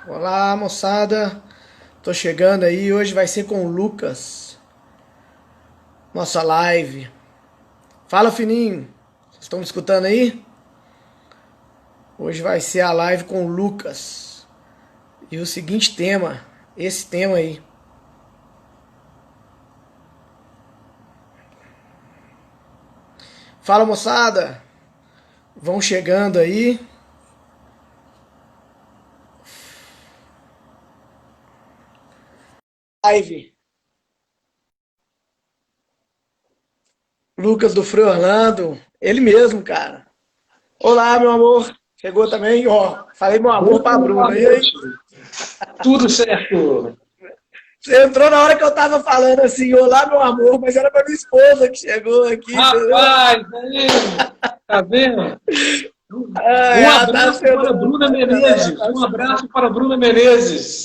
Olá, moçada. Tô chegando aí. Hoje vai ser com o Lucas. Nossa live. Fala, fininho. Vocês estão me escutando aí? Hoje vai ser a live com o Lucas. E o seguinte tema. Esse tema aí. Fala, moçada. Vão chegando aí. Live. Lucas do Frei Orlando. Ele mesmo, cara. Olá, meu amor. Chegou também, ó. Falei meu amor pra Boa Bruna. E aí? noite. Tudo certo? Você entrou na hora que eu tava falando assim, olá, meu amor, mas era pra minha esposa que chegou aqui, entendeu? Rapaz, aí, tá vendo? Ah, Um ela tá abraço para esperando, Bruna tá esperando, ela Menezes. tá Um esperando. abraço para Bruna Menezes.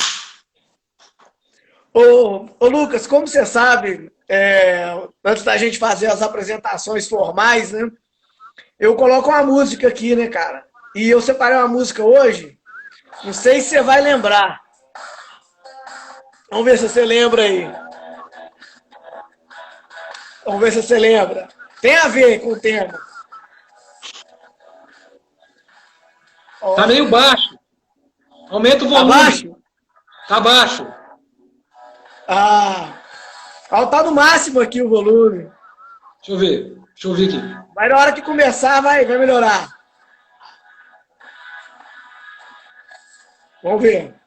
Ô, Lucas, como você sabe, antes da gente fazer as apresentações formais, né? Eu coloco uma música aqui, né, cara? E eu separei uma música hoje, não sei se você vai lembrar. Vamos ver se você lembra aí. Vamos ver se você lembra. Tem a ver com o tema. Tá Ó, meio baixo. Aumenta o tá volume. baixo? Tá baixo. Ah, tá no máximo aqui o volume. Deixa eu ver. Deixa eu ver aqui. Mas na hora que começar, vai melhorar. Vamos ver.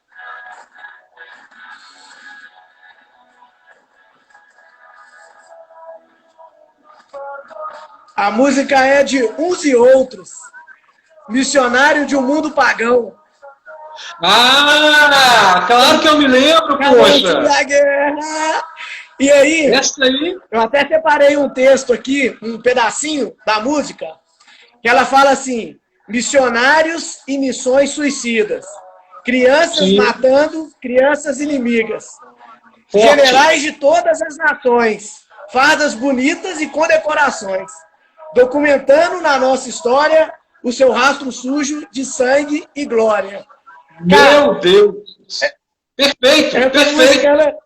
A música é de Uns e Outros, missionário de um mundo pagão. Ah, claro que eu me lembro, Calante poxa. da guerra. E aí, Essa aí. eu até separei um texto aqui, um pedacinho da música, que ela fala assim: missionários e missões suicidas. Crianças Sim, matando crianças inimigas. forte. Generais de todas as nações, fardas bonitas e condecorações, documentando na nossa história o seu rastro sujo de sangue e glória. Cara, Meu Deus. Perfeito, essa música perfeito.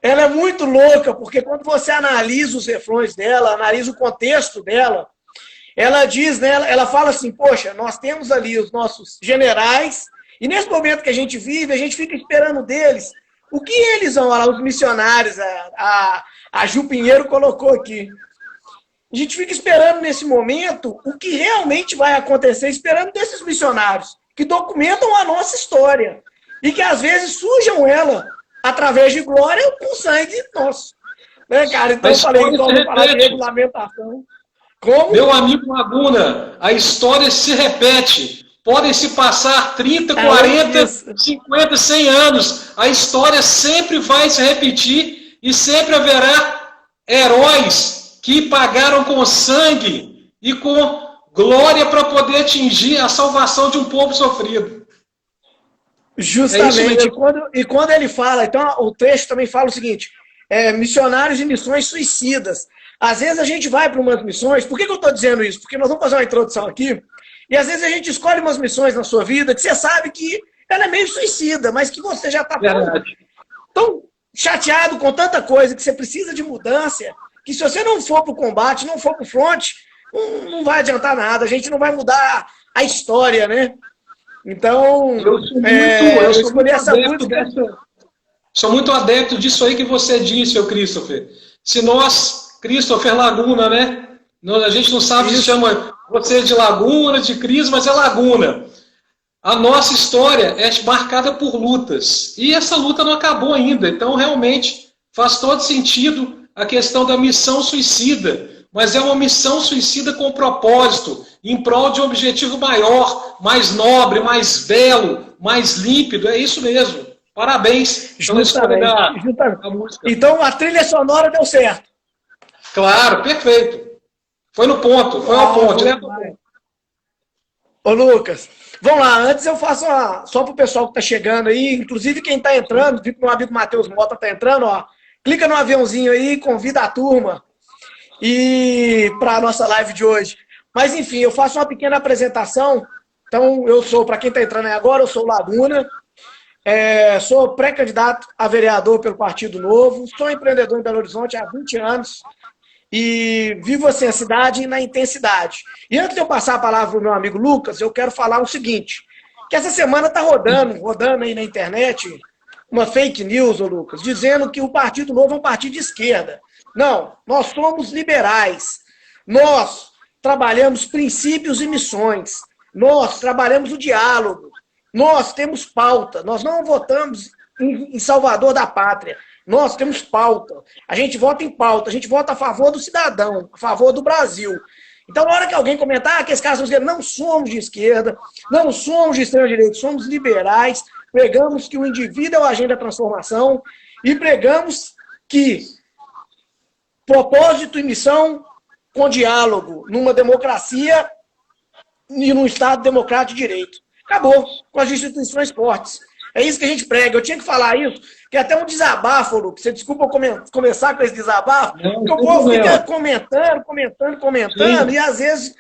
ela é muito louca, porque quando você analisa os refrões dela, analisa o contexto dela, ela diz, né, ela fala assim, poxa, nós temos ali os nossos generais, e nesse momento que a gente vive, a gente fica esperando deles o que eles vão lá, os missionários, a Ju Pinheiro colocou aqui. A gente fica esperando nesse momento o que realmente vai acontecer, esperando desses missionários que documentam a nossa história e que às vezes sujam ela através de glória com sangue nosso. Né, cara? A Então eu falei, história então se eu vou falar de repete. regulamentação. Como? Meu amigo Laguna, a história se repete. Podem se passar 30, É 40, isso. 50, 100 anos. A história sempre vai se repetir e sempre haverá heróis que pagaram com sangue e com glória para poder atingir a salvação de um povo sofrido. É isso Justamente. mesmo. E quando ele fala, então o texto também fala o seguinte: missionários de missões suicidas. Às vezes a gente vai para umas missões, por que eu estou dizendo isso? Porque nós vamos fazer uma introdução aqui, e às vezes a gente escolhe umas missões na sua vida que você sabe que ela é meio suicida, mas que você já está Verdade. tão chateado com tanta coisa que você precisa de mudança, que se você não for para o combate, não for para o front, não vai adiantar nada, a gente não vai mudar a história, né? Então, Eu eu sou escolhi muito essa adepto música. dessa, sou muito adepto disso aí que você disse, seu Christopher. Se nós, Christopher Laguna, né? A gente não sabe se Isso, chama você de Laguna, de Cris, mas é Laguna. A nossa história é marcada por lutas. E essa luta não acabou ainda. Então, realmente, faz todo sentido a questão da missão suicida. Mas é uma missão suicida com propósito, em prol de um objetivo maior, mais nobre, mais belo, mais límpido. É isso mesmo. Parabéns pela escolha justamente, justamente. da música. Então a trilha sonora deu certo. Claro, perfeito. Foi no ponto, foi ao Ah, ponto, bom direto ao demais. ponto. Ô, Lucas, vamos lá. Antes eu faço só para o pessoal que está chegando aí, inclusive quem está entrando, vi que meu amigo Matheus Mota está entrando, ó. Clica no aviãozinho aí, convida a turma e para a nossa live de hoje. Mas enfim, eu faço uma pequena apresentação. Então, eu sou, para quem está entrando aí agora, eu sou o Laguna. Sou pré-candidato a vereador pelo Partido Novo, sou empreendedor em Belo Horizonte há 20 anos e vivo assim a cidade na intensidade. E antes de eu passar a palavra para o meu amigo Lucas, eu quero falar o seguinte, que essa semana está rodando aí na internet uma fake news, ô Lucas, dizendo que o Partido Novo é um partido de esquerda. Não, nós somos liberais. Nós trabalhamos princípios e missões. Nós trabalhamos o diálogo. Nós temos pauta. Nós não votamos em Salvador da Pátria. Nós temos pauta. A gente vota em pauta. A gente vota a favor do cidadão, a favor do Brasil. Então, na hora que alguém comentar que esses caras são de esquerda, não somos de esquerda, não somos de extrema-direita, somos liberais, pregamos que o indivíduo é o agente da transformação e pregamos que propósito e missão com diálogo numa democracia e num Estado democrático de direito. Acabou, com as instituições fortes. É isso que a gente prega. Eu tinha que falar isso, que é até um desabafo, Lucas. Você desculpa eu começar com esse desabafo, porque o povo fica comentando, e às vezes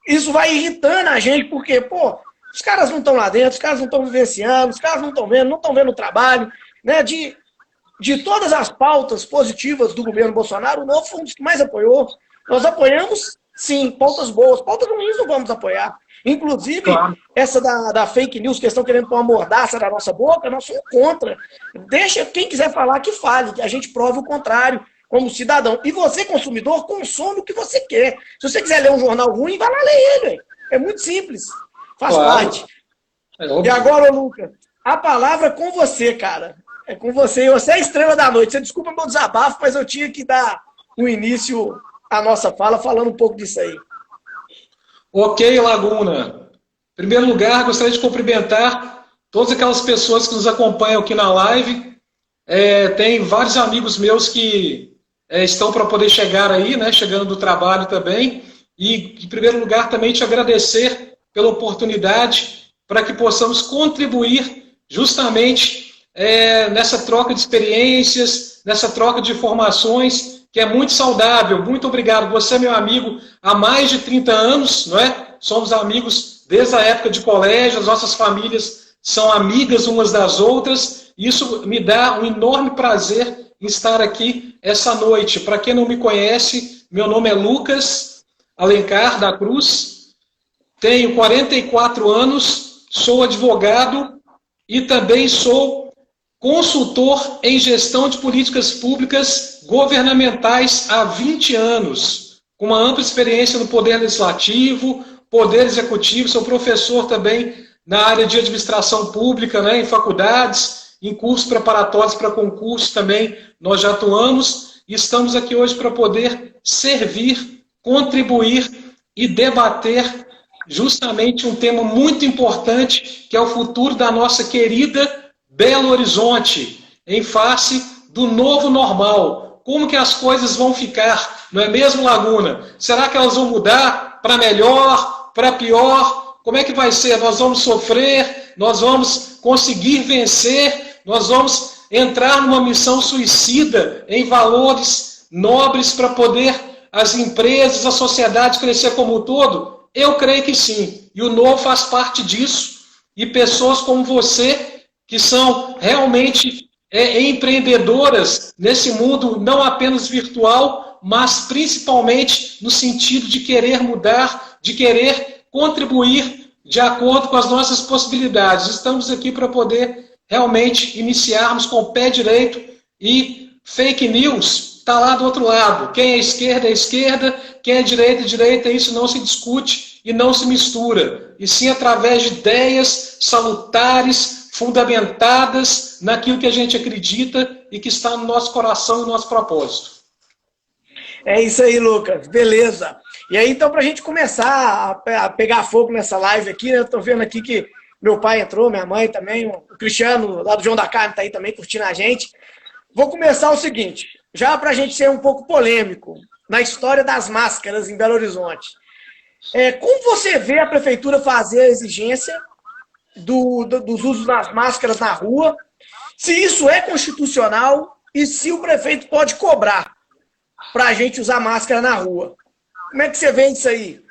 isso vai irritando a gente, porque, pô, os caras não estão lá dentro, os caras não estão vivenciando, os caras não estão vendo o trabalho, né? De todas as pautas positivas do governo Bolsonaro, o Novo foi um dos que mais apoiou. Nós apoiamos, sim, pautas boas. Pautas ruins não vamos apoiar. Inclusive, claro, essa da fake news, que estão querendo pôr uma mordaça na nossa boca, nós somos contra. Deixa quem quiser falar que fale, que a gente prove o contrário como cidadão. E você, consumidor, consome o que você quer. Se você quiser ler um jornal ruim, vai lá ler ele. É muito simples. Faz parte. E agora, Lucas, a palavra é com você, cara. É com você. Você é a estrela da noite. Você desculpa meu desabafo, mas eu tinha que dar o início à nossa fala falando um pouco disso aí. Ok, Laguna. Em primeiro lugar, gostaria de cumprimentar todas aquelas pessoas que nos acompanham aqui na live. Tem vários amigos meus que estão para poder chegar aí, né, chegando do trabalho também. E, em primeiro lugar, também te agradecer pela oportunidade para que possamos contribuir justamente nessa troca de experiências, nessa troca de informações, que é muito saudável. Muito obrigado. Você é meu amigo há mais de 30 anos, não é? Somos amigos desde a época de colégio, as nossas famílias são amigas umas das outras. Isso me dá um enorme prazer em estar aqui essa noite. Para quem não me conhece, meu nome é Lucas Alencar da Cruz, tenho 44 anos, sou advogado e também sou consultor em gestão de políticas públicas governamentais há 20 anos, com uma ampla experiência no Poder Legislativo, Poder Executivo, sou professor também na área de administração pública, né, em faculdades, em cursos preparatórios para concursos também nós já atuamos, e estamos aqui hoje para poder servir, contribuir e debater justamente um tema muito importante, que é o futuro da nossa querida Belo Horizonte, em face do novo normal. Como que as coisas vão ficar, não é mesmo, Laguna? Será que elas vão mudar para melhor, para pior? Como é que vai ser? Nós vamos sofrer? Nós vamos conseguir vencer? Nós vamos entrar numa missão suicida em valores nobres para poder as empresas, a sociedade crescer como um todo? Eu creio que sim. E o Novo faz parte disso. E pessoas como você, que são realmente empreendedoras nesse mundo não apenas virtual, mas principalmente no sentido de querer mudar, de querer contribuir de acordo com as nossas possibilidades. Estamos aqui para poder realmente iniciarmos com o pé direito, e fake news está lá do outro lado. Quem é esquerda, quem é direita, isso não se discute e não se mistura, e sim através de ideias salutares, fundamentadas naquilo que a gente acredita e que está no nosso coração e no nosso propósito. É isso aí, Lucas. Beleza. E aí, então, para a gente começar a pegar fogo nessa live aqui, né? Eu estou vendo aqui que meu pai entrou, minha mãe também, o Cristiano, lá do João da Carne, está aí também curtindo a gente. Vou começar o seguinte, já para a gente ser um pouco polêmico, na história das máscaras em Belo Horizonte. Como você vê a prefeitura fazer a exigência dos usos das máscaras na rua, se isso é constitucional e se o prefeito pode cobrar para a gente usar máscara na rua? Como é que você vê isso aí?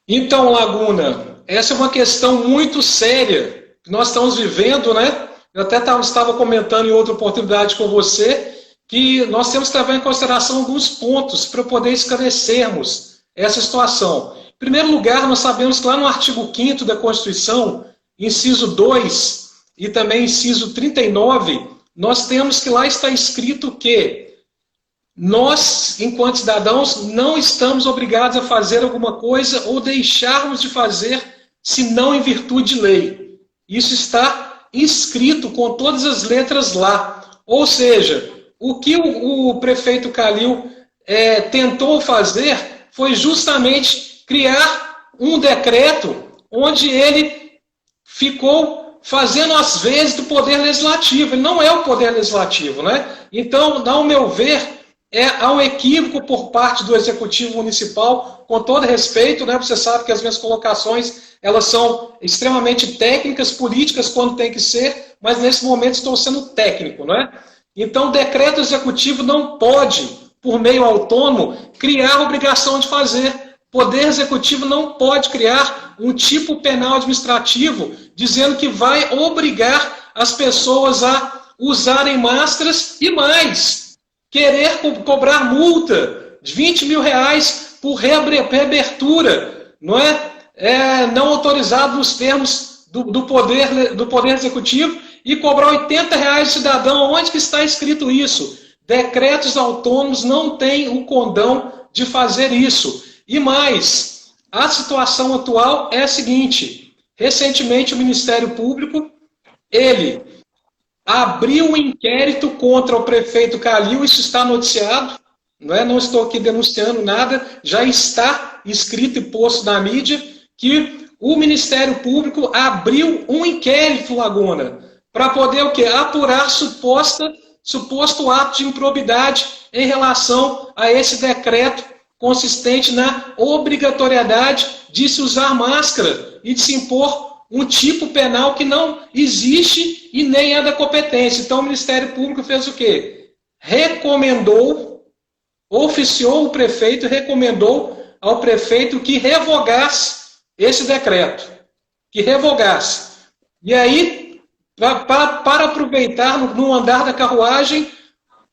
Então, Laguna, essa é uma questão muito séria que nós estamos vivendo, né? Eu até estava comentando em outra oportunidade com você, que nós temos que levar em consideração alguns pontos para poder esclarecermos essa situação. Em primeiro lugar, nós sabemos que lá no artigo 5º da Constituição, inciso 2 e também inciso 39, nós temos que lá está escrito que nós, enquanto cidadãos, não estamos obrigados a fazer alguma coisa ou deixarmos de fazer, senão em virtude de lei. Isso está inscrito com todas as letras lá. Ou seja, o que o prefeito Calil tentou fazer foi justamente criar um decreto onde ele ficou fazendo as vezes do poder legislativo. Ele não é o poder legislativo, né? Então, ao meu ver, há um equívoco por parte do Executivo Municipal, com todo respeito, né? Você sabe que as minhas colocações elas são extremamente técnicas, políticas, quando tem que ser, mas nesse momento estou sendo técnico, né? Então, o decreto executivo não pode, por meio autônomo, criar a obrigação de fazer. O Poder Executivo não pode criar um tipo penal administrativo dizendo que vai obrigar as pessoas a usarem máscaras e mais, querer cobrar multa de 20 mil reais por reabertura, não é? Não autorizado nos termos do poder Executivo, e cobrar 80 reais de cidadão. Onde que está escrito isso? Decretos autônomos não têm o condão de fazer isso. E mais, a situação atual é a seguinte: recentemente o Ministério Público, ele abriu um inquérito contra o prefeito Calil, isso está noticiado, não estou aqui denunciando nada, já está escrito e posto na mídia, que o Ministério Público abriu um inquérito, Laguna, para poder o quê? Apurar suposto ato de improbidade em relação a esse decreto consistente na obrigatoriedade de se usar máscara e de se impor um tipo penal que não existe e nem é da competência. Então o Ministério Público fez o quê? Oficiou o prefeito e recomendou ao prefeito que revogasse esse decreto. Que revogasse. E aí, para aproveitar no andar da carruagem,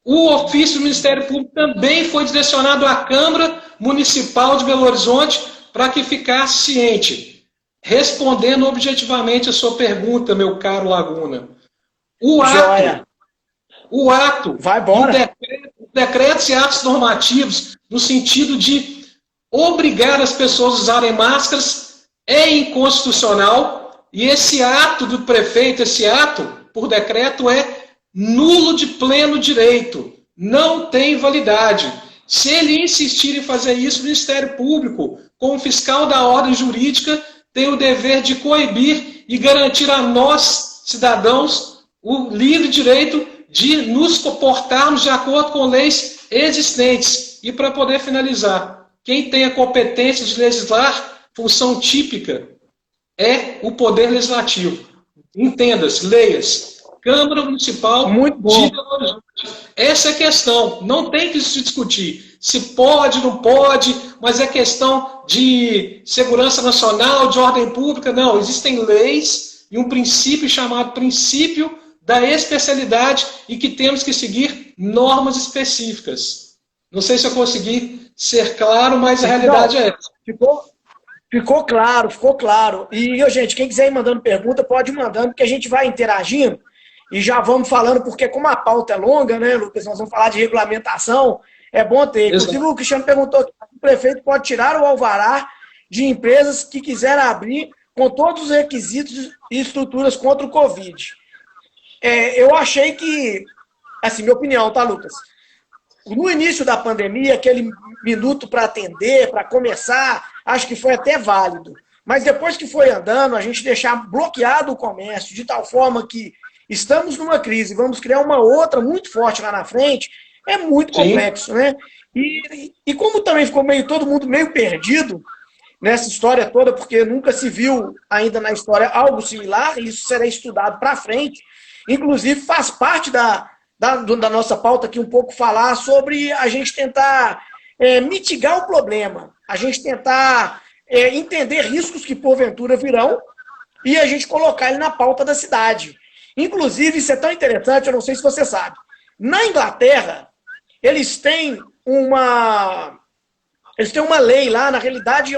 o ofício do Ministério Público também foi direcionado à Câmara Municipal de Belo Horizonte para que ficasse ciente. Respondendo objetivamente a sua pergunta, meu caro Laguna, o ato decretos e atos normativos no sentido de obrigar as pessoas a usarem máscaras é inconstitucional. E esse ato do prefeito, esse ato por decreto é nulo de pleno direito, não tem validade. Se ele insistir em fazer isso, o Ministério Público, como fiscal da ordem jurídica, tem o dever de coibir e garantir a nós, cidadãos, o livre direito de nos comportarmos de acordo com leis existentes. E para poder finalizar, quem tem a competência de legislar, função típica, é o Poder Legislativo. Entenda-se, leia-se. Câmara Municipal de Belo Horizonte. Essa é a questão. Não tem que se discutir se pode, não pode, mas é questão de segurança nacional, de ordem pública. Não, existem leis e um princípio chamado princípio da especialidade e que temos que seguir normas específicas. Não sei se eu consegui ser claro, mas a realidade é essa. Ficou claro, ficou claro. E, gente, quem quiser ir mandando pergunta, pode ir mandando, porque a gente vai interagindo e já vamos falando, porque como a pauta é longa, né, Lucas, nós vamos falar de regulamentação, é bom ter. Inclusive, o Cristiano perguntou que o prefeito pode tirar o alvará de empresas que quiserem abrir com todos os requisitos e estruturas contra o Covid. Eu achei que, assim, minha opinião, tá, Lucas? No início da pandemia, aquele minuto para atender, para começar, acho que foi até válido. Mas depois que foi andando, a gente deixar bloqueado o comércio de tal forma que estamos numa crise, vamos criar uma outra muito forte lá na frente, é muito complexo, né? E como também ficou todo mundo meio perdido nessa história toda, porque nunca se viu ainda na história algo similar, e isso será estudado para frente, inclusive faz parte da nossa pauta aqui um pouco falar sobre a gente tentar mitigar o problema, a gente tentar entender riscos que porventura virão, e a gente colocar ele na pauta da cidade. Inclusive, isso é tão interessante, eu não sei se você sabe. Na Inglaterra, eles têm uma lei lá, na realidade,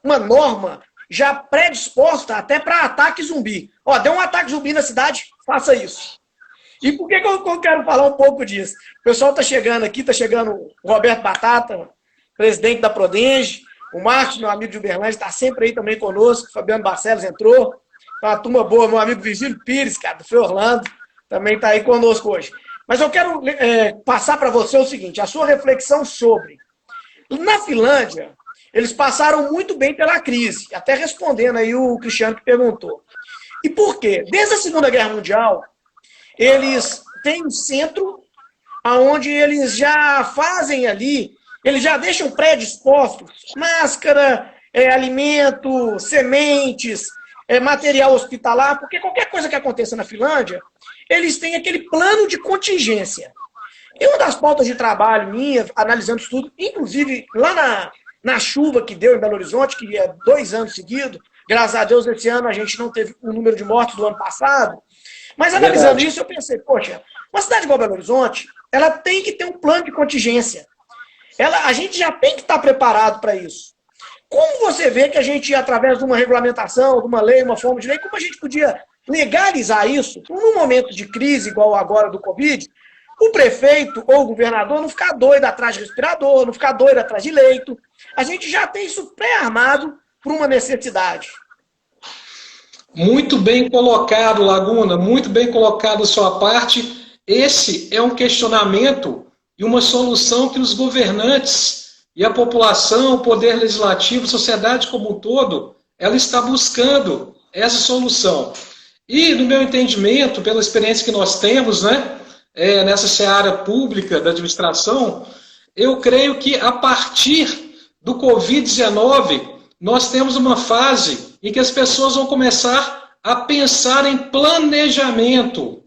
uma norma já predisposta até para ataque zumbi. Ó, deu um ataque zumbi na cidade, faça isso. E por que eu quero falar um pouco disso? O pessoal está chegando aqui, está chegando o Roberto Batata, presidente da Prodenge, o Marcos, meu amigo de Uberlândia, está sempre aí também conosco, o Fabiano Barcelos entrou, uma turma boa, meu amigo Virgílio Pires, cara, do Frei Orlando, também está aí conosco hoje. Mas eu quero passar para você o seguinte, a sua reflexão sobre. Na Finlândia, eles passaram muito bem pela crise, até respondendo aí o Cristiano que perguntou. E por quê? Desde a Segunda Guerra Mundial, eles têm um centro onde eles já fazem ali, eles já deixam predispostos máscara, alimento, sementes, material hospitalar, porque qualquer coisa que aconteça na Finlândia, eles têm aquele plano de contingência. E uma das pautas de trabalho minha, analisando isso tudo, inclusive lá na chuva que deu em Belo Horizonte, que é 2 anos seguidos, graças a Deus esse ano a gente não teve o número de mortes do ano passado, mas analisando isso eu pensei, poxa, uma cidade igual Belo Horizonte, ela tem que ter um plano de contingência. A gente já tem que estar preparado para isso. Como você vê que a gente, através de uma regulamentação, de uma lei, uma forma de lei, como a gente podia legalizar isso, num momento de crise igual agora do Covid, o prefeito ou o governador não ficar doido atrás de respirador, não ficar doido atrás de leito. A gente já tem isso pré-armado por uma necessidade. Muito bem colocado, Laguna, muito bem colocado a sua parte. Esse é um questionamento e uma solução que os governantes e a população, o poder legislativo, a sociedade como um todo, ela está buscando essa solução. E, no meu entendimento, pela experiência que nós temos, né, nessa seara pública da administração, eu creio que a partir do Covid-19, nós temos uma fase em que as pessoas vão começar a pensar em planejamento,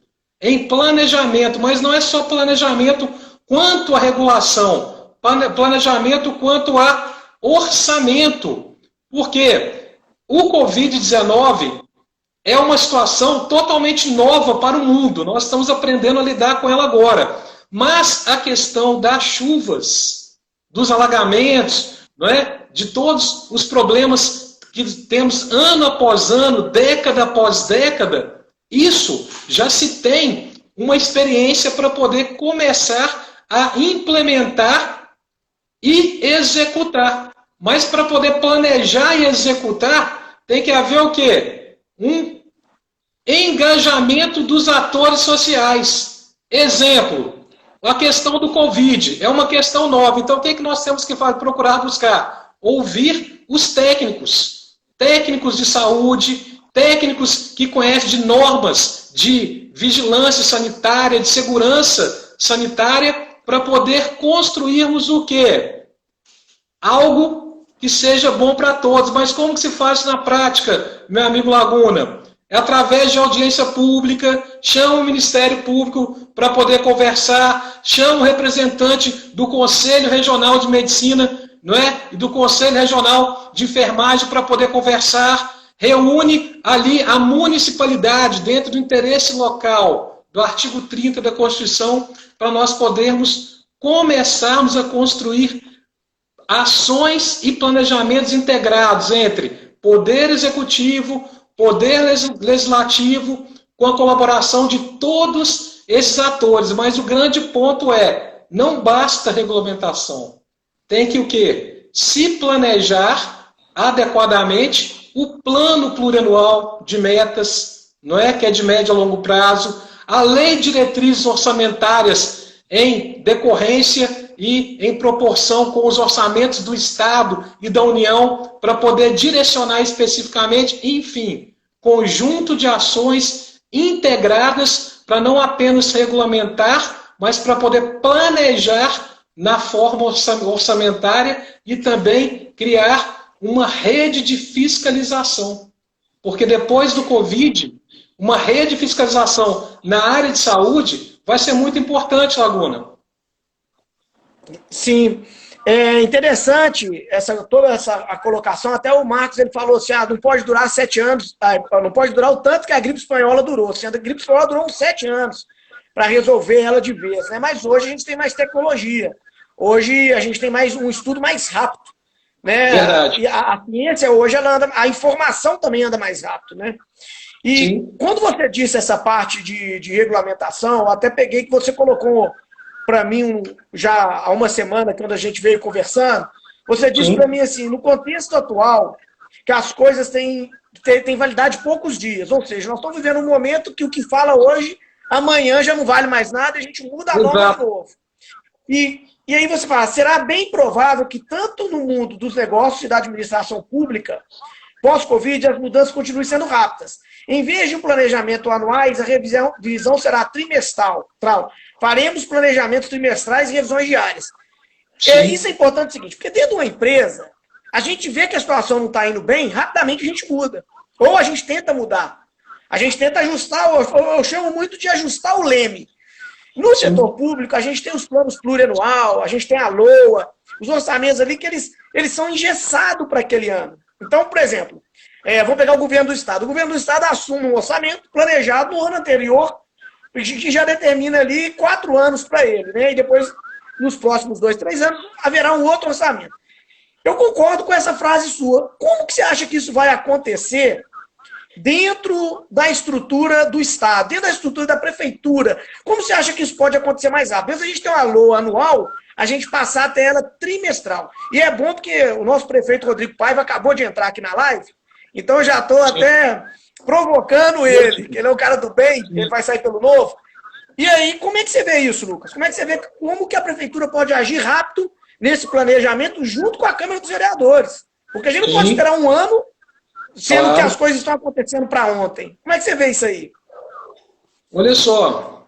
mas não é só planejamento quanto à regulação, planejamento quanto a orçamento, porque o Covid-19 é uma situação totalmente nova para o mundo, nós estamos aprendendo a lidar com ela agora, mas a questão das chuvas, dos alagamentos, não é? De todos os problemas que temos ano após ano, década após década, isso já se tem uma experiência para poder começar a implementar e executar. Mas para poder planejar e executar, tem que haver o quê? Um engajamento dos atores sociais. Exemplo, a questão do Covid é uma questão nova. Então, o que nós temos que procurar buscar? Ouvir os técnicos de saúde, técnicos que conhecem de normas de vigilância sanitária, de segurança sanitária, para poder construirmos o quê? Algo que seja bom para todos. Mas como que se faz na prática, meu amigo Laguna? É através de audiência pública, chama o Ministério Público para poder conversar, chama o representante do Conselho Regional de Medicina, não é? E do Conselho Regional de Enfermagem para poder conversar, reúne ali a municipalidade dentro do interesse local, do artigo 30 da Constituição, para nós podermos começarmos a construir ações e planejamentos integrados entre Poder Executivo, Poder Legislativo, com a colaboração de todos esses atores. Mas o grande ponto é, não basta regulamentação. Tem que o quê? Se planejar adequadamente o plano plurianual de metas, não é? Que é de médio a longo prazo, a lei de diretrizes orçamentárias em decorrência e em proporção com os orçamentos do Estado e da União para poder direcionar especificamente, enfim, conjunto de ações integradas para não apenas regulamentar, mas para poder planejar na forma orçamentária e também criar uma rede de fiscalização. Porque depois do Covid, uma rede de fiscalização na área de saúde vai ser muito importante, Laguna. Sim. É interessante toda a colocação. Até o Marcos ele falou assim: não pode durar 7 anos, não pode durar o tanto que a gripe espanhola durou. Assim, a gripe espanhola durou uns 7 anos para resolver ela de vez, né? Mas hoje a gente tem mais tecnologia. Hoje a gente tem mais um estudo mais rápido, né? Verdade. E a ciência hoje ela anda, a informação também anda mais rápido, né? E sim, quando você disse essa parte de regulamentação, eu até peguei que você colocou para mim já há uma semana, quando a gente veio conversando, você disse para mim assim, no contexto atual, que as coisas têm validade de poucos dias, ou seja, nós estamos vivendo um momento que o que fala hoje, amanhã já não vale mais nada, a gente muda a norma de novo. E aí você fala, será bem provável que tanto no mundo dos negócios e da administração pública, pós-Covid, as mudanças continuem sendo rápidas. Em vez de um planejamento anuais, a revisão será trimestral. Faremos planejamentos trimestrais e revisões diárias. Isso é importante o seguinte, porque dentro de uma empresa, a gente vê que a situação não está indo bem, rapidamente a gente muda. Ou a gente tenta mudar. A gente tenta ajustar, eu chamo muito de ajustar o leme. No setor público, a gente tem os planos plurianual, a gente tem a LOA, os orçamentos ali que eles são engessados para aquele ano. Então, por exemplo, vamos pegar o governo do Estado. O governo do Estado assume um orçamento planejado no ano anterior, que já determina ali 4 anos para ele, né? E depois, nos próximos 2, 3 anos, haverá um outro orçamento. Eu concordo com essa frase sua. Como que você acha que isso vai acontecer dentro da estrutura do Estado, dentro da estrutura da Prefeitura? Como você acha que isso pode acontecer mais rápido? Se a gente tem uma LOA anual, a gente passar até ela trimestral. E é bom porque o nosso prefeito Rodrigo Paiva acabou de entrar aqui na live, então eu já estou até provocando ele, que ele é um cara do bem, ele vai sair pelo novo. E aí, como é que você vê isso, Lucas? Como é que você vê como que a Prefeitura pode agir rápido nesse planejamento junto com a Câmara dos Vereadores? Porque a gente não pode esperar um ano, sendo que as coisas estão acontecendo para ontem. Como é que você vê isso aí? Olha só,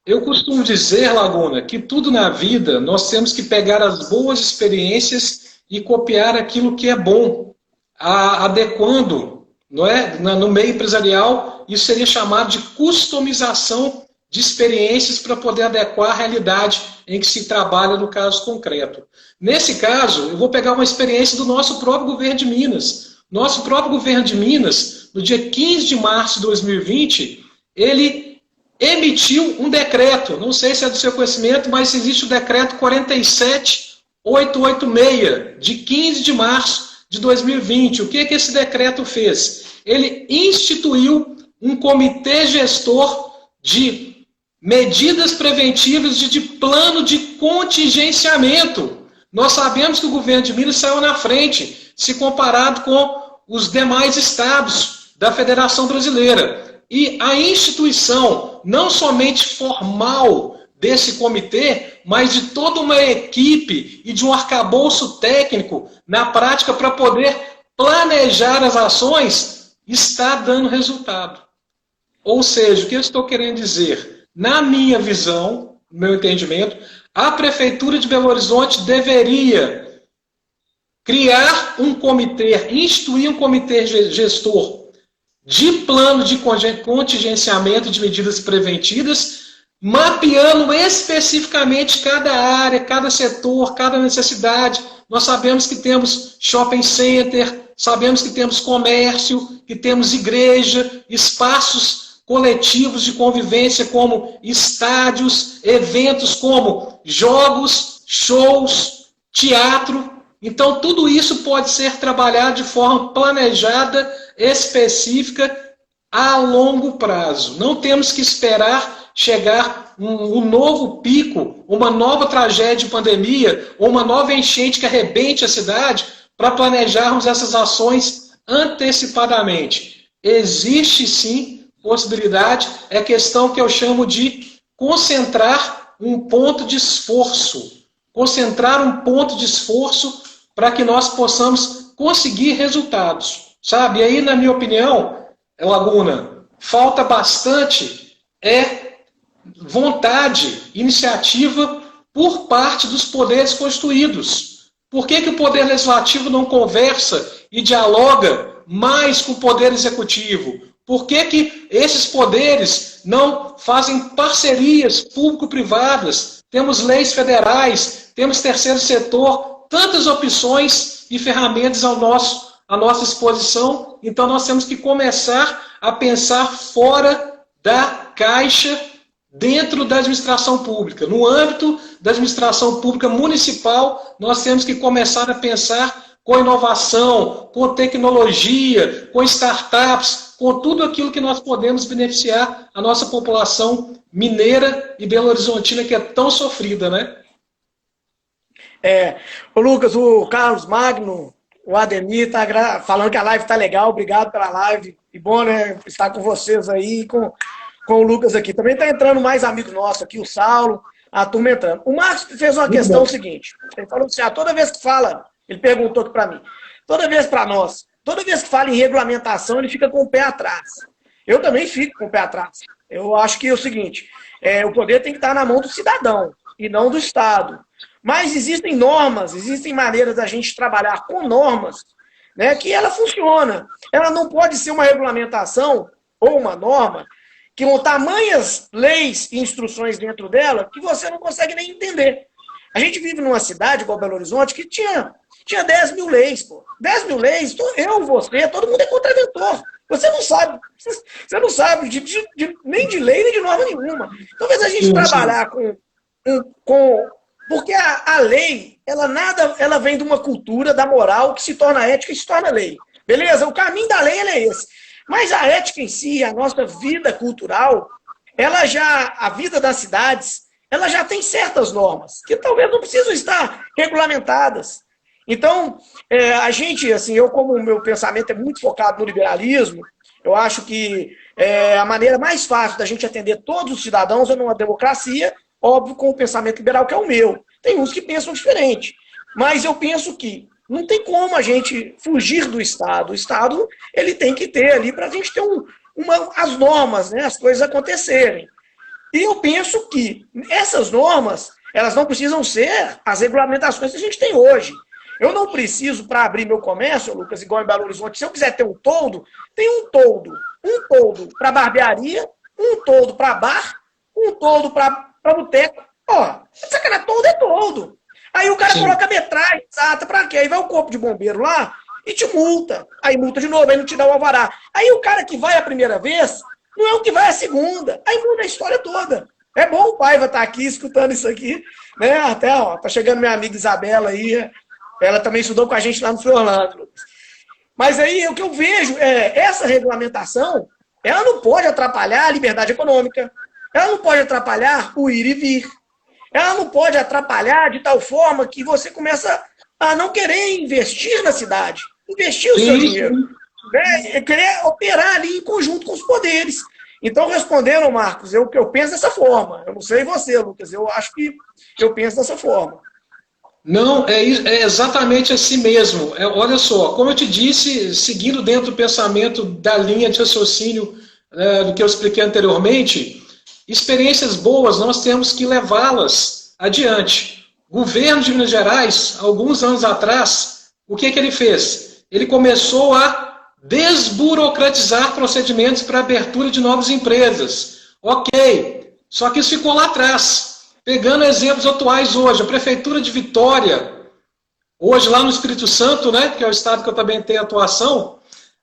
eu costumo dizer, Laguna, que tudo na vida nós temos que pegar as boas experiências e copiar aquilo que é bom, adequando, não é? No meio empresarial, isso seria chamado de customização de experiências para poder adequar a realidade em que se trabalha no caso concreto. Nesse caso, eu vou pegar uma experiência do nosso próprio governo de Minas. Nosso próprio governo de Minas, no dia 15 de março de 2020, ele emitiu um decreto, não sei se é do seu conhecimento, mas existe o decreto 47886, de 15 de março de 2020. O que esse decreto fez? Ele instituiu um comitê gestor de medidas preventivas de plano de contingenciamento. Nós sabemos que o governo de Minas saiu na frente, se comparado com os demais estados da Federação Brasileira. E a instituição, não somente formal desse comitê, mas de toda uma equipe e de um arcabouço técnico na prática para poder planejar as ações, está dando resultado. Ou seja, o que eu estou querendo dizer? Na minha visão, no meu entendimento, a Prefeitura de Belo Horizonte deveria criar um comitê, instituir um comitê gestor de plano de contingenciamento de medidas preventivas, mapeando especificamente cada área, cada setor, cada necessidade. Nós sabemos que temos shopping center, sabemos que temos comércio, que temos igreja, espaços coletivos de convivência como estádios, eventos como jogos, shows, teatro. Então, tudo isso pode ser trabalhado de forma planejada, específica, a longo prazo. Não temos que esperar chegar um novo pico, uma nova tragédia de pandemia, ou uma nova enchente que arrebente a cidade, para planejarmos essas ações antecipadamente. Existe, sim, possibilidade, é questão que eu chamo de concentrar um ponto de esforço. Concentrar um ponto de esforço para que nós possamos conseguir resultados. Sabe? E aí, na minha opinião, Laguna, falta bastante vontade, iniciativa por parte dos poderes constituídos. Por que o Poder Legislativo não conversa e dialoga mais com o Poder Executivo? Por que esses poderes não fazem parcerias público-privadas? Temos leis federais, temos terceiro setor tantas opções e ferramentas à nossa disposição, então nós temos que começar a pensar fora da caixa dentro da administração pública. No âmbito da administração pública municipal, nós temos que começar a pensar com inovação, com tecnologia, com startups, com tudo aquilo que nós podemos beneficiar a nossa população mineira e belo-horizontina, que é tão sofrida, né? Ô Lucas, o Carlos Magno, o Ademir, tá falando que a live tá legal, obrigado pela live. E bom, né, estar com vocês aí, com o Lucas aqui. Também tá entrando mais amigos nossos aqui, o Saulo, a turma entrando. O Marcos fez uma questão seguinte, ele falou assim, toda vez que fala, ele perguntou aqui para mim, toda vez que fala em regulamentação, ele fica com o pé atrás. Eu também fico com o pé atrás. Eu acho que é o seguinte, o poder tem que estar na mão do cidadão e não do Estado. Mas existem normas, existem maneiras da gente trabalhar com normas, né, que ela funciona. Ela não pode ser uma regulamentação ou uma norma que com tamanhas leis e instruções dentro dela que você não consegue nem entender. A gente vive numa cidade igual Belo Horizonte que tinha 10 mil leis, pô. 10 mil leis, eu, você, todo mundo é contraventor. Você não sabe nem de lei, nem de norma nenhuma. Então, às vezes a gente trabalhar porque a lei, ela vem de uma cultura da moral que se torna ética e se torna lei. Beleza? O caminho da lei é esse. Mas a ética em si, a nossa vida cultural, a vida das cidades, ela já tem certas normas que talvez não precisam estar regulamentadas. Então, a gente, assim, eu como o meu pensamento é muito focado no liberalismo, eu acho que a maneira mais fácil da gente atender todos os cidadãos é numa democracia, óbvio, com o pensamento liberal que é o meu. Tem uns que pensam diferente. Mas eu penso que não tem como a gente fugir do Estado. O Estado, ele tem que ter ali para a gente ter as normas, né, as coisas acontecerem. E eu penso que essas normas, elas não precisam ser as regulamentações que a gente tem hoje. Eu não preciso, para abrir meu comércio, Lucas, igual em Belo Horizonte, se eu quiser ter um toldo, tem um toldo para barbearia, um toldo para bar, um toldo para boteco. Ó, sacanagem, toldo é toldo. Aí o cara coloca metragem, exata, pra quê? Aí vai o corpo de bombeiro lá e te multa. Aí multa de novo, aí não te dá o alvará. Aí o cara que vai a primeira vez, não é o que vai a segunda. Aí muda a história toda. É bom o Paiva estar aqui, escutando isso aqui. Né? Até, ó, tá chegando minha amiga Isabela aí. Ela também estudou com a gente lá no Orlando. Mas aí o que eu vejo essa regulamentação, ela não pode atrapalhar a liberdade econômica. Ela não pode atrapalhar o ir e vir. Ela não pode atrapalhar de tal forma que você começa a não querer investir na cidade. Investir o seu dinheiro. Né? Querer operar ali em conjunto com os poderes. Então, respondendo, Marcos, eu penso dessa forma. Eu não sei você, Lucas. Eu acho que eu penso dessa forma. Não, é exatamente assim mesmo. Olha só, como eu te disse, seguindo dentro do pensamento da linha de raciocínio do que eu expliquei anteriormente, experiências boas nós temos que levá-las adiante. O governo de Minas Gerais, alguns anos atrás, o que ele fez? Ele começou a desburocratizar procedimentos para abertura de novas empresas. Ok, só que isso ficou lá atrás. Pegando exemplos atuais hoje, a Prefeitura de Vitória, hoje lá no Espírito Santo, né, que é o estado que eu também tenho atuação,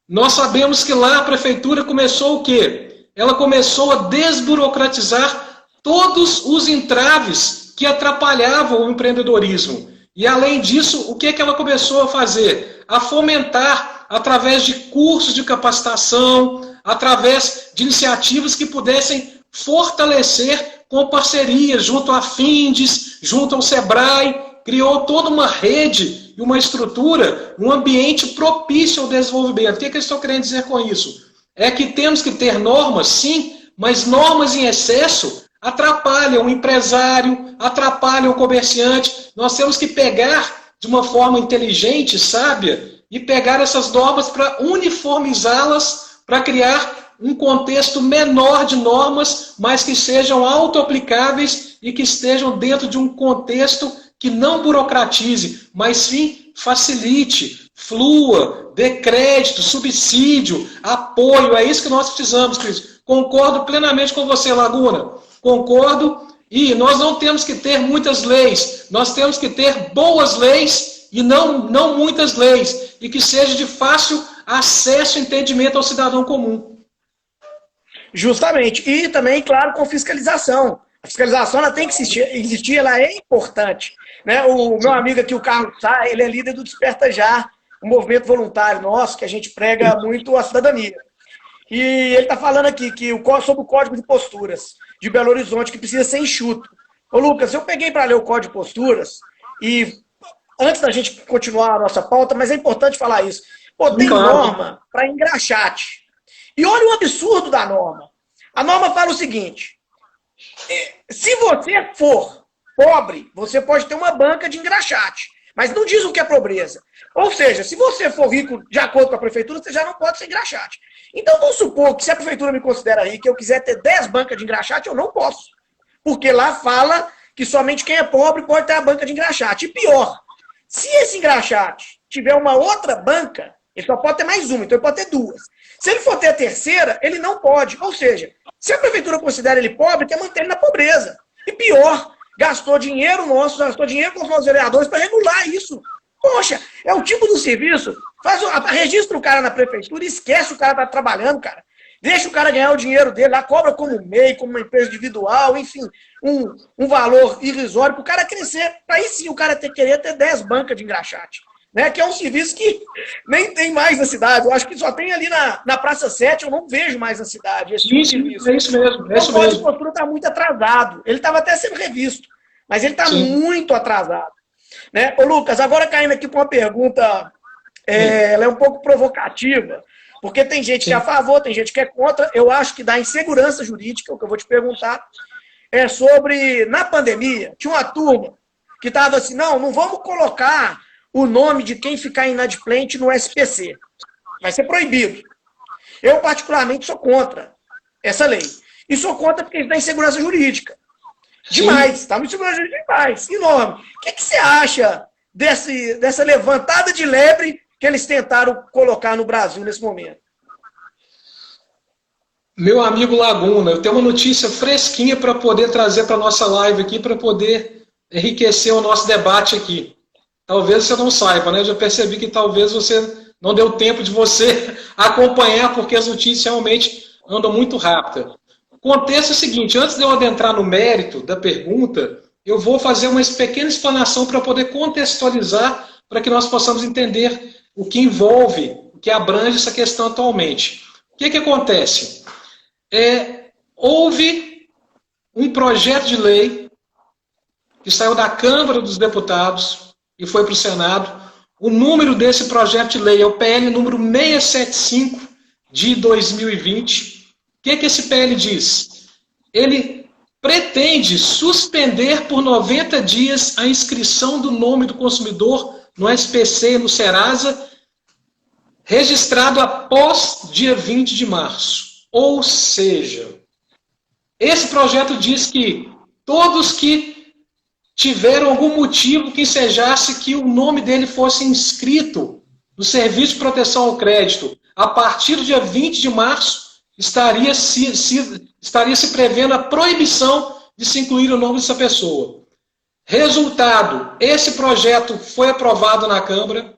nós sabemos que lá a Prefeitura começou o quê? Ela começou a desburocratizar todos os entraves que atrapalhavam o empreendedorismo. E além disso, o que ela começou a fazer? A fomentar através de cursos de capacitação, através de iniciativas que pudessem fortalecer com parcerias junto à Findes, junto ao Sebrae, criou toda uma rede e uma estrutura, um ambiente propício ao desenvolvimento. O que eu estou querendo dizer com isso? É que temos que ter normas, sim, mas normas em excesso atrapalham o empresário, atrapalham o comerciante. Nós temos que pegar de uma forma inteligente, sábia, e pegar essas normas para uniformizá-las, para criar um contexto menor de normas, mas que sejam auto-aplicáveis e que estejam dentro de um contexto que não burocratize, mas sim facilite, flua, dê crédito, subsídio, apoio. É isso que nós precisamos, Cris. Concordo plenamente com você, Laguna. Concordo. E nós não temos que ter muitas leis, nós temos que ter boas leis e não muitas leis, e que seja de fácil acesso e entendimento ao cidadão comum. Justamente. E também, claro, com fiscalização. A fiscalização ela tem que existir, ela é importante. Né? O meu amigo aqui, o Carlos Sá, ele é líder do Desperta Já, um movimento voluntário nosso, que a gente prega muito a cidadania. E ele está falando aqui sobre o Código de Posturas de Belo Horizonte, que precisa ser enxuto. Ô, Lucas, eu peguei para ler o Código de Posturas, e antes da gente continuar a nossa pauta, mas é importante falar isso. Pô, tem norma para engraxate. E olha o absurdo da norma. A norma fala o seguinte: se você for pobre, você pode ter uma banca de engraxate, mas não diz o que é pobreza. Ou seja, se você for rico de acordo com a prefeitura, você já não pode ser engraxate. Então vamos supor que se a prefeitura me considera rico e eu quiser ter 10 bancas de engraxate, eu não posso. Porque lá fala que somente quem é pobre pode ter a banca de engraxate. E pior, se esse engraxate tiver uma outra banca, ele só pode ter mais uma, então ele pode ter duas. Se ele for ter a terceira, ele não pode. Ou seja, se a prefeitura considera ele pobre, quer manter ele na pobreza. E pior, gastou dinheiro nosso, gastou dinheiro com os nossos vereadores para regular isso. Poxa, é o tipo do serviço. Registra o cara na prefeitura e esquece o cara tá trabalhando, cara. Deixa o cara ganhar o dinheiro dele lá, cobra como MEI, como uma empresa individual, enfim, um valor irrisório para o cara crescer. Aí sim o cara querer ter 10 bancas de engraxate. Né, que é um serviço que nem tem mais na cidade. Eu acho que só tem ali na Praça 7, eu não vejo mais na cidade esse tipo de serviço. É isso mesmo. O Código de Postura está muito atrasado. Ele estava até sendo revisto, mas ele está muito atrasado. Né? Ô, Lucas, agora caindo aqui com uma pergunta, ela é um pouco provocativa, porque tem gente que é a favor, tem gente que é contra. Eu acho que dá insegurança jurídica, o que eu vou te perguntar é sobre, na pandemia, tinha uma turma que estava assim, não vamos colocar o nome de quem ficar inadimplente no SPC. Vai ser proibido. Eu, particularmente, sou contra essa lei. E sou contra porque isso dá insegurança jurídica. Demais. Está muito insegurança jurídica demais. Enorme. O que você acha dessa levantada de lebre que eles tentaram colocar no Brasil nesse momento? Meu amigo Laguna, eu tenho uma notícia fresquinha para poder trazer para a nossa live aqui, para poder enriquecer o nosso debate aqui. Talvez você não saiba, né? Eu já percebi que talvez você não deu tempo de você acompanhar, porque as notícias realmente andam muito rápido. O contexto é o seguinte, antes de eu adentrar no mérito da pergunta, eu vou fazer uma pequena explanação para poder contextualizar, para que nós possamos entender o que envolve, o que abrange essa questão atualmente. O que acontece? Houve um projeto de lei que saiu da Câmara dos Deputados e foi para o Senado. O número desse projeto de lei é o PL número 675 de 2020. O que esse PL diz? Ele pretende suspender por 90 dias a inscrição do nome do consumidor no SPC e no Serasa, registrado após dia 20 de março. Ou seja, esse projeto diz que todos que tiveram algum motivo que ensejasse que o nome dele fosse inscrito no Serviço de Proteção ao Crédito a partir do dia 20 de março, estaria se prevendo a proibição de se incluir o nome dessa pessoa. Resultado, esse projeto foi aprovado na Câmara,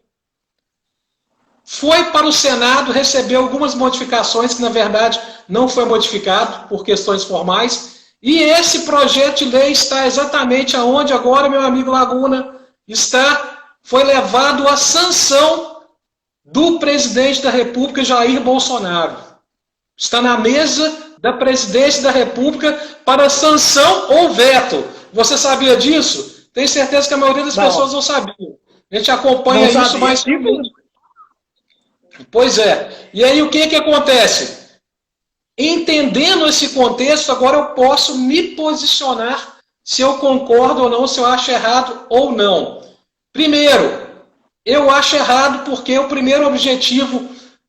foi para o Senado, recebeu algumas modificações, que na verdade não foi modificado por questões formais, e esse projeto de lei está exatamente aonde agora, meu amigo Laguna, foi levado à sanção do presidente da República, Jair Bolsonaro. Está na mesa da presidência da República para sanção ou veto. Você sabia disso? Tenho certeza que a maioria das pessoas não sabia. A gente acompanha isso mais... Pois é. E aí o que acontece? Entendendo esse contexto, agora eu posso me posicionar se eu concordo ou não, se eu acho errado ou não. Primeiro, eu acho errado porque o primeiro objetivo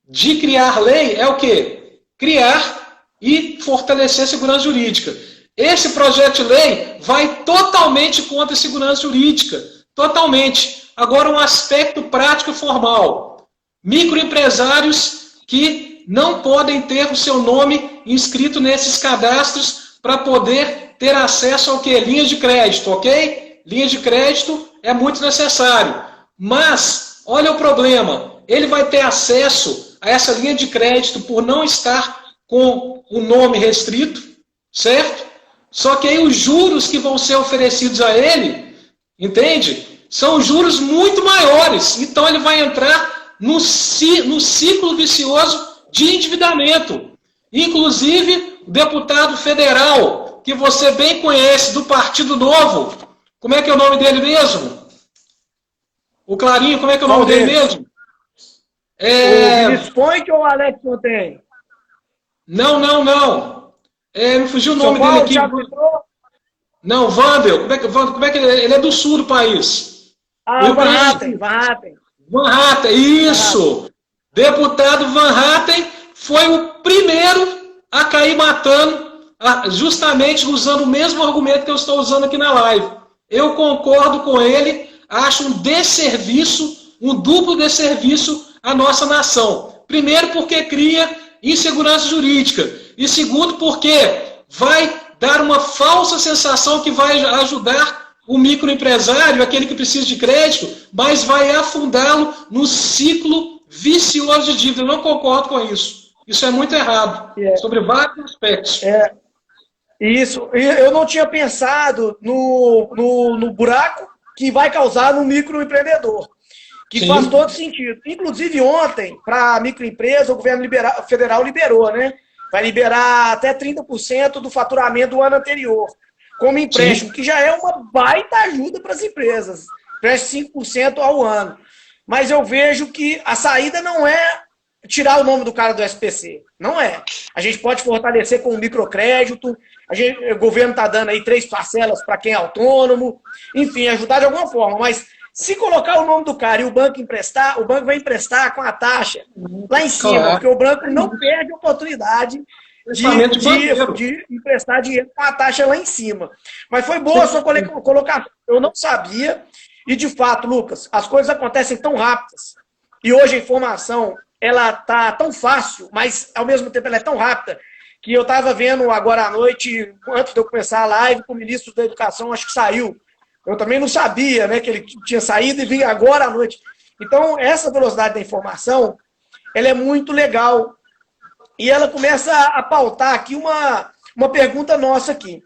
de criar lei é o quê? Criar e fortalecer a segurança jurídica. Esse projeto de lei vai totalmente contra a segurança jurídica. Totalmente. Agora, um aspecto prático e formal. Microempresários que não podem ter o seu nome inscrito nesses cadastros para poder ter acesso ao que? Linhas de crédito, ok? Linha de crédito é muito necessário. Mas, olha o problema, ele vai ter acesso a essa linha de crédito por não estar com o nome restrito, certo? Só que aí os juros que vão ser oferecidos a ele, entende? São juros muito maiores. Então ele vai entrar no ciclo vicioso de endividamento. Inclusive, o deputado federal, que você bem conhece, do Partido Novo, como é que é o nome dele mesmo? O Clarinho, como é que é o nome dele mesmo? O Vinícius Point ou o Alex Fontaine? Não. Me fugiu o nome dele aqui. Não, Wandel. Como é que ele é do sul do país? Van Hatten. Van Hatten, isso. Deputado Van Hatten foi o primeiro a cair matando, justamente usando o mesmo argumento que eu estou usando aqui na live. Eu concordo com ele, acho um desserviço, um duplo desserviço à nossa nação. Primeiro, porque cria insegurança jurídica. E segundo, porque vai dar uma falsa sensação que vai ajudar o microempresário, aquele que precisa de crédito, mas vai afundá-lo no ciclo vicioso de dívida. Eu não concordo com isso. Isso é muito errado, sobre vários aspectos. Isso. Eu não tinha pensado no buraco que vai causar no microempreendedor, que Sim. faz todo sentido. Inclusive, ontem, para a microempresa, o governo federal liberou, né? Vai liberar até 30% do faturamento do ano anterior, como empréstimo, Sim. que já é uma baita ajuda para as empresas. Preste 5% ao ano. Mas eu vejo que a saída não é tirar o nome do cara do SPC. Não é. A gente pode fortalecer com o microcrédito, o governo está dando aí 3 parcelas para quem é autônomo, enfim, ajudar de alguma forma. Mas se colocar o nome do cara e o banco emprestar, o banco vai emprestar com a taxa lá em cima, claro. Porque o banco não perde a oportunidade de emprestar dinheiro com a taxa lá em cima. Mas foi boa a sua colocação. Eu não sabia. E, de fato, Lucas, as coisas acontecem tão rápidas. E hoje a informação, ela tá tão fácil, mas, ao mesmo tempo, ela é tão rápida, que eu estava vendo agora à noite, antes de eu começar a live, com o ministro da Educação, acho que saiu. Eu também não sabia, né, que ele tinha saído e vinha agora à noite. Então, essa velocidade da informação, ela é muito legal. E ela começa a pautar aqui uma pergunta nossa aqui,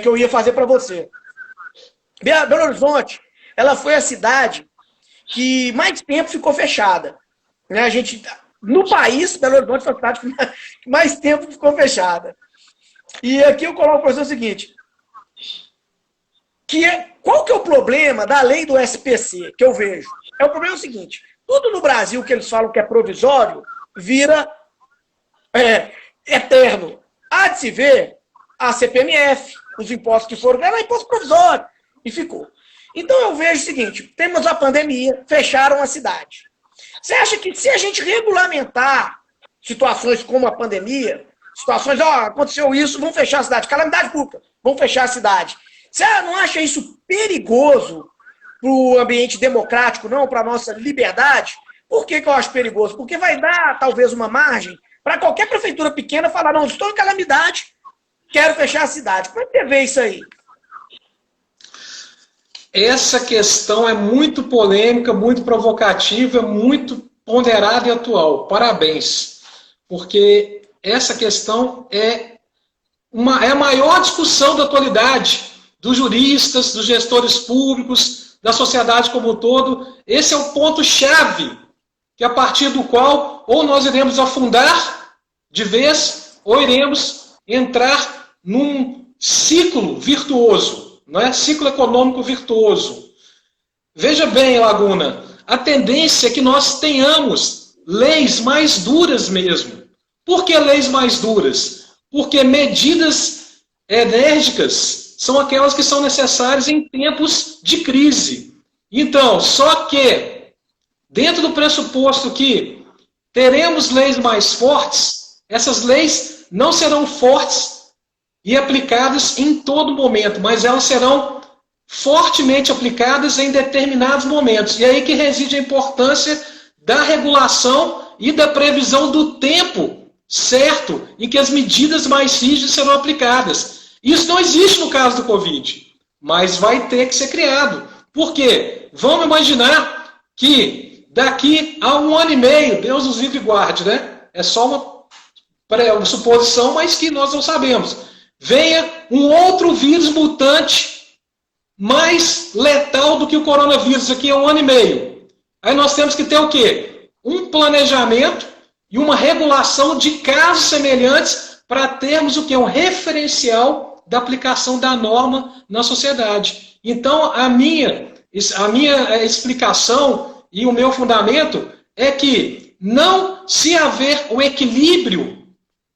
que eu ia fazer para você. Belo Horizonte, ela foi a cidade que mais tempo ficou fechada. Né? A gente, no país, Belo Horizonte foi a cidade que mais tempo ficou fechada. E aqui eu coloco para você o seguinte, qual que é o problema da lei do SPC, que eu vejo? O problema é o seguinte, tudo no Brasil que eles falam que é provisório, vira eterno. Há de se ver a CPMF, os impostos que foram, era imposto provisório, e ficou. Então eu vejo o seguinte, temos a pandemia, fecharam a cidade. Você acha que se a gente regulamentar situações como a pandemia, situações, aconteceu isso, vamos fechar a cidade, calamidade pública, vamos fechar a cidade. Você não acha isso perigoso para o ambiente democrático, não, para a nossa liberdade? Por que eu acho perigoso? Porque vai dar, talvez, uma margem para qualquer prefeitura pequena falar, não, estou em calamidade, quero fechar a cidade. Como é que você vê isso aí? Essa questão é muito polêmica, muito provocativa, muito ponderada e atual. Parabéns. Porque essa questão é a maior discussão da atualidade, dos juristas, dos gestores públicos, da sociedade como um todo. Esse é o ponto-chave, que a partir do qual ou nós iremos afundar de vez, ou iremos entrar num ciclo virtuoso. Não é? Ciclo econômico virtuoso. Veja bem, Laguna, a tendência é que nós tenhamos leis mais duras mesmo. Por que leis mais duras? Porque medidas enérgicas são aquelas que são necessárias em tempos de crise. Então, só que, dentro do pressuposto que teremos leis mais fortes, essas leis não serão fortes e aplicadas em todo momento, mas elas serão fortemente aplicadas em determinados momentos. E aí que reside a importância da regulação e da previsão do tempo certo em que as medidas mais rígidas serão aplicadas. Isso não existe no caso do Covid, mas vai ter que ser criado. Por quê? vamos imaginar que daqui a 1 ano e meio, Deus nos livre e guarde, né? É só uma suposição, mas que nós não sabemos. Venha um outro vírus mutante mais letal do que o coronavírus aqui a 1 ano e meio. Aí nós temos que ter o quê? Um planejamento e uma regulação de casos semelhantes para termos o quê? Um referencial da aplicação da norma na sociedade. Então, a minha explicação e o meu fundamento é que não se haver o equilíbrio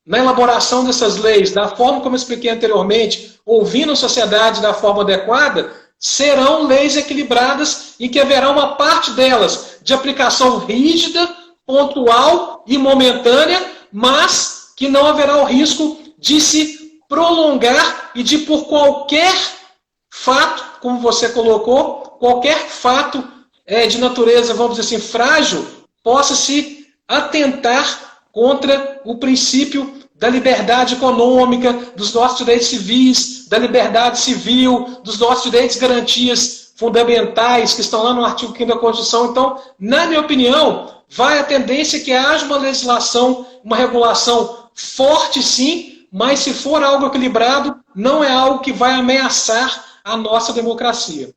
na elaboração dessas leis, da forma como eu expliquei anteriormente, ouvindo a sociedade da forma adequada, serão leis equilibradas e que haverá uma parte delas de aplicação rígida, pontual e momentânea, mas que não haverá o risco de se prolongar e de, por qualquer fato, como você colocou, qualquer fato de natureza, vamos dizer assim, frágil, possa se atentar contra o princípio da liberdade econômica, dos nossos direitos civis, da liberdade civil, dos nossos direitos e garantias fundamentais que estão lá no artigo 5º da Constituição. Então, na minha opinião, vai a tendência que haja uma legislação, uma regulação forte sim, mas se for algo equilibrado, não é algo que vai ameaçar a nossa democracia.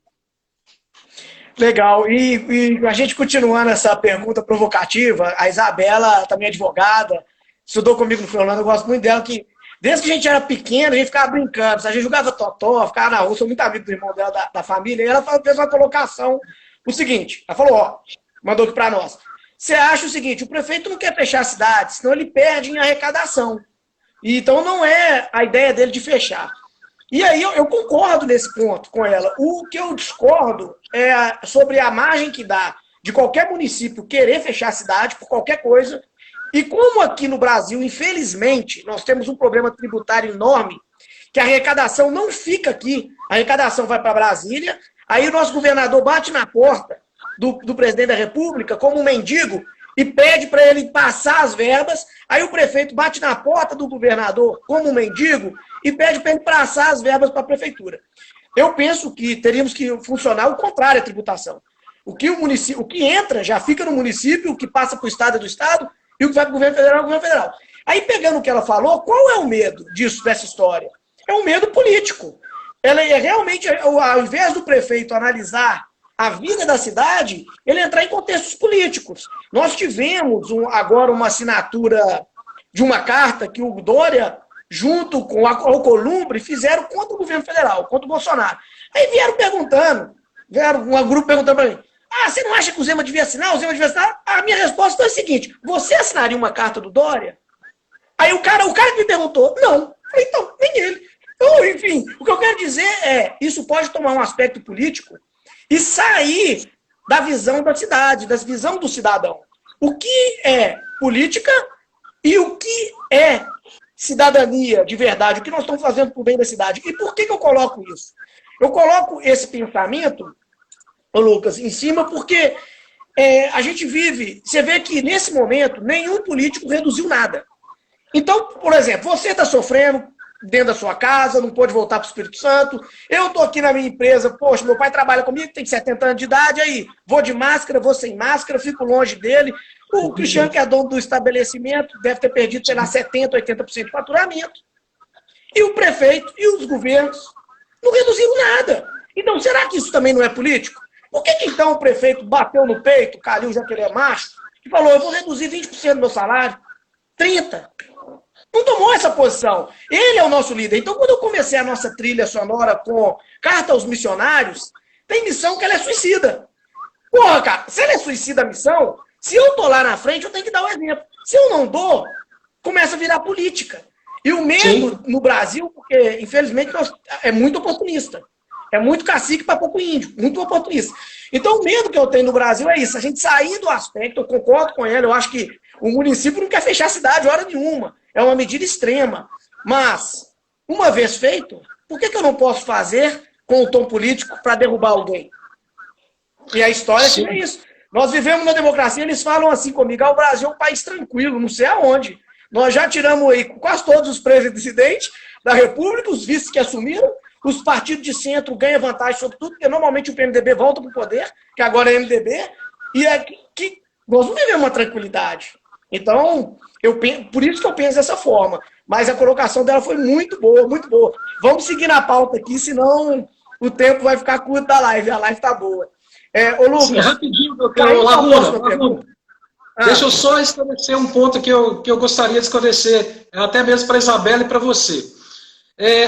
Legal. E a gente continuando essa pergunta provocativa, a Isabela, também advogada, estudou comigo no Fernando, eu gosto muito dela, que desde que a gente era pequeno, a gente ficava brincando, a gente jogava totó, ficava na rua, sou muito amigo do irmão dela, da família, e ela fez uma colocação, o seguinte, ela falou, ó, mandou aqui para nós, você acha o seguinte, o prefeito não quer fechar a cidade, senão ele perde em arrecadação. E, então não é a ideia dele de fechar. E aí eu concordo nesse ponto com ela. O que eu discordo é sobre a margem que dá de qualquer município querer fechar a cidade por qualquer coisa. E como aqui no Brasil, infelizmente, nós temos um problema tributário enorme, que a arrecadação não fica aqui, a arrecadação vai para Brasília, aí o nosso governador bate na porta do presidente da República como um mendigo e pede para ele passar as verbas, aí o prefeito bate na porta do governador como um mendigo e pede para ele passar as verbas para a prefeitura. Eu penso que teríamos que funcionar o contrário à tributação. O que entra já fica no município, o que passa para o estado é do estado, e o que vai para o governo federal é o governo federal. Aí, pegando o que ela falou, qual é o medo dessa história? É um medo político. Ela é realmente, ao invés do prefeito analisar a vida da cidade, ele entrar em contextos políticos. Nós tivemos agora uma assinatura de uma carta que o Dória, junto com o Alcolumbre, fizeram contra o governo federal, contra o Bolsonaro. Aí vieram um grupo perguntando para mim, você não acha que o Zema devia assinar? O Zema devia assinar? A minha resposta foi a seguinte, você assinaria uma carta do Dória? Aí o cara que me perguntou, não. Eu falei, então, nem ele. Então, enfim, o que eu quero dizer é, isso pode tomar um aspecto político e sair da visão da cidade, da visão do cidadão. O que é política e o que é cidadania de verdade, o que nós estamos fazendo por bem da cidade. E por que eu coloco isso? Eu coloco esse pensamento, Lucas, em cima porque a gente vive, você vê que nesse momento nenhum político reduziu nada. Então, por exemplo, você está sofrendo dentro da sua casa, não pôde voltar para o Espírito Santo, eu estou aqui na minha empresa, poxa, meu pai trabalha comigo, tem 70 anos de idade, aí vou de máscara, vou sem máscara, fico longe dele. O Cristiano, que é dono do estabelecimento, deve ter perdido, sei lá, 70%, 80% de faturamento. E o prefeito e os governos não reduziram nada. Então, será que isso também não é político? Por que então o prefeito bateu no peito, Calil, já que ele é macho, e falou, eu vou reduzir 20% do meu salário, 30%? Não tomou essa posição. Ele é o nosso líder. Então, quando eu comecei a nossa trilha sonora com Carta aos Missionários, tem missão que ela é suicida. Porra, cara, se ela é suicida a missão, se eu tô lá na frente, eu tenho que dar o exemplo. Se eu não dou, começa a virar política. E o medo no Brasil, porque, infelizmente, é muito oportunista. É muito cacique para pouco índio, muito oportunista. Então, o medo que eu tenho no Brasil é isso. A gente sair do aspecto, eu concordo com ele, eu acho que o município não quer fechar a cidade hora nenhuma. É uma medida extrema. Mas, uma vez feito, por que eu não posso fazer com o tom político para derrubar alguém? E a história é isso. Nós vivemos na democracia, eles falam assim comigo, o Brasil é um país tranquilo, não sei aonde. Nós já tiramos aí quase todos os presidentes da República, os vices que assumiram, os partidos de centro ganham vantagem sobre tudo, porque normalmente o PMDB volta para o poder, que agora é MDB, e é que nós não vivemos uma tranquilidade. Então, por isso que eu penso dessa forma. Mas a colocação dela foi muito boa, muito boa. Vamos seguir na pauta aqui, senão o tempo vai ficar curto da live. A live tá boa. Ô, Lucas. Sim, rapidinho, doutor Laguna. Deixa eu só esclarecer um ponto que eu gostaria de esclarecer, até mesmo para a Isabela e para você.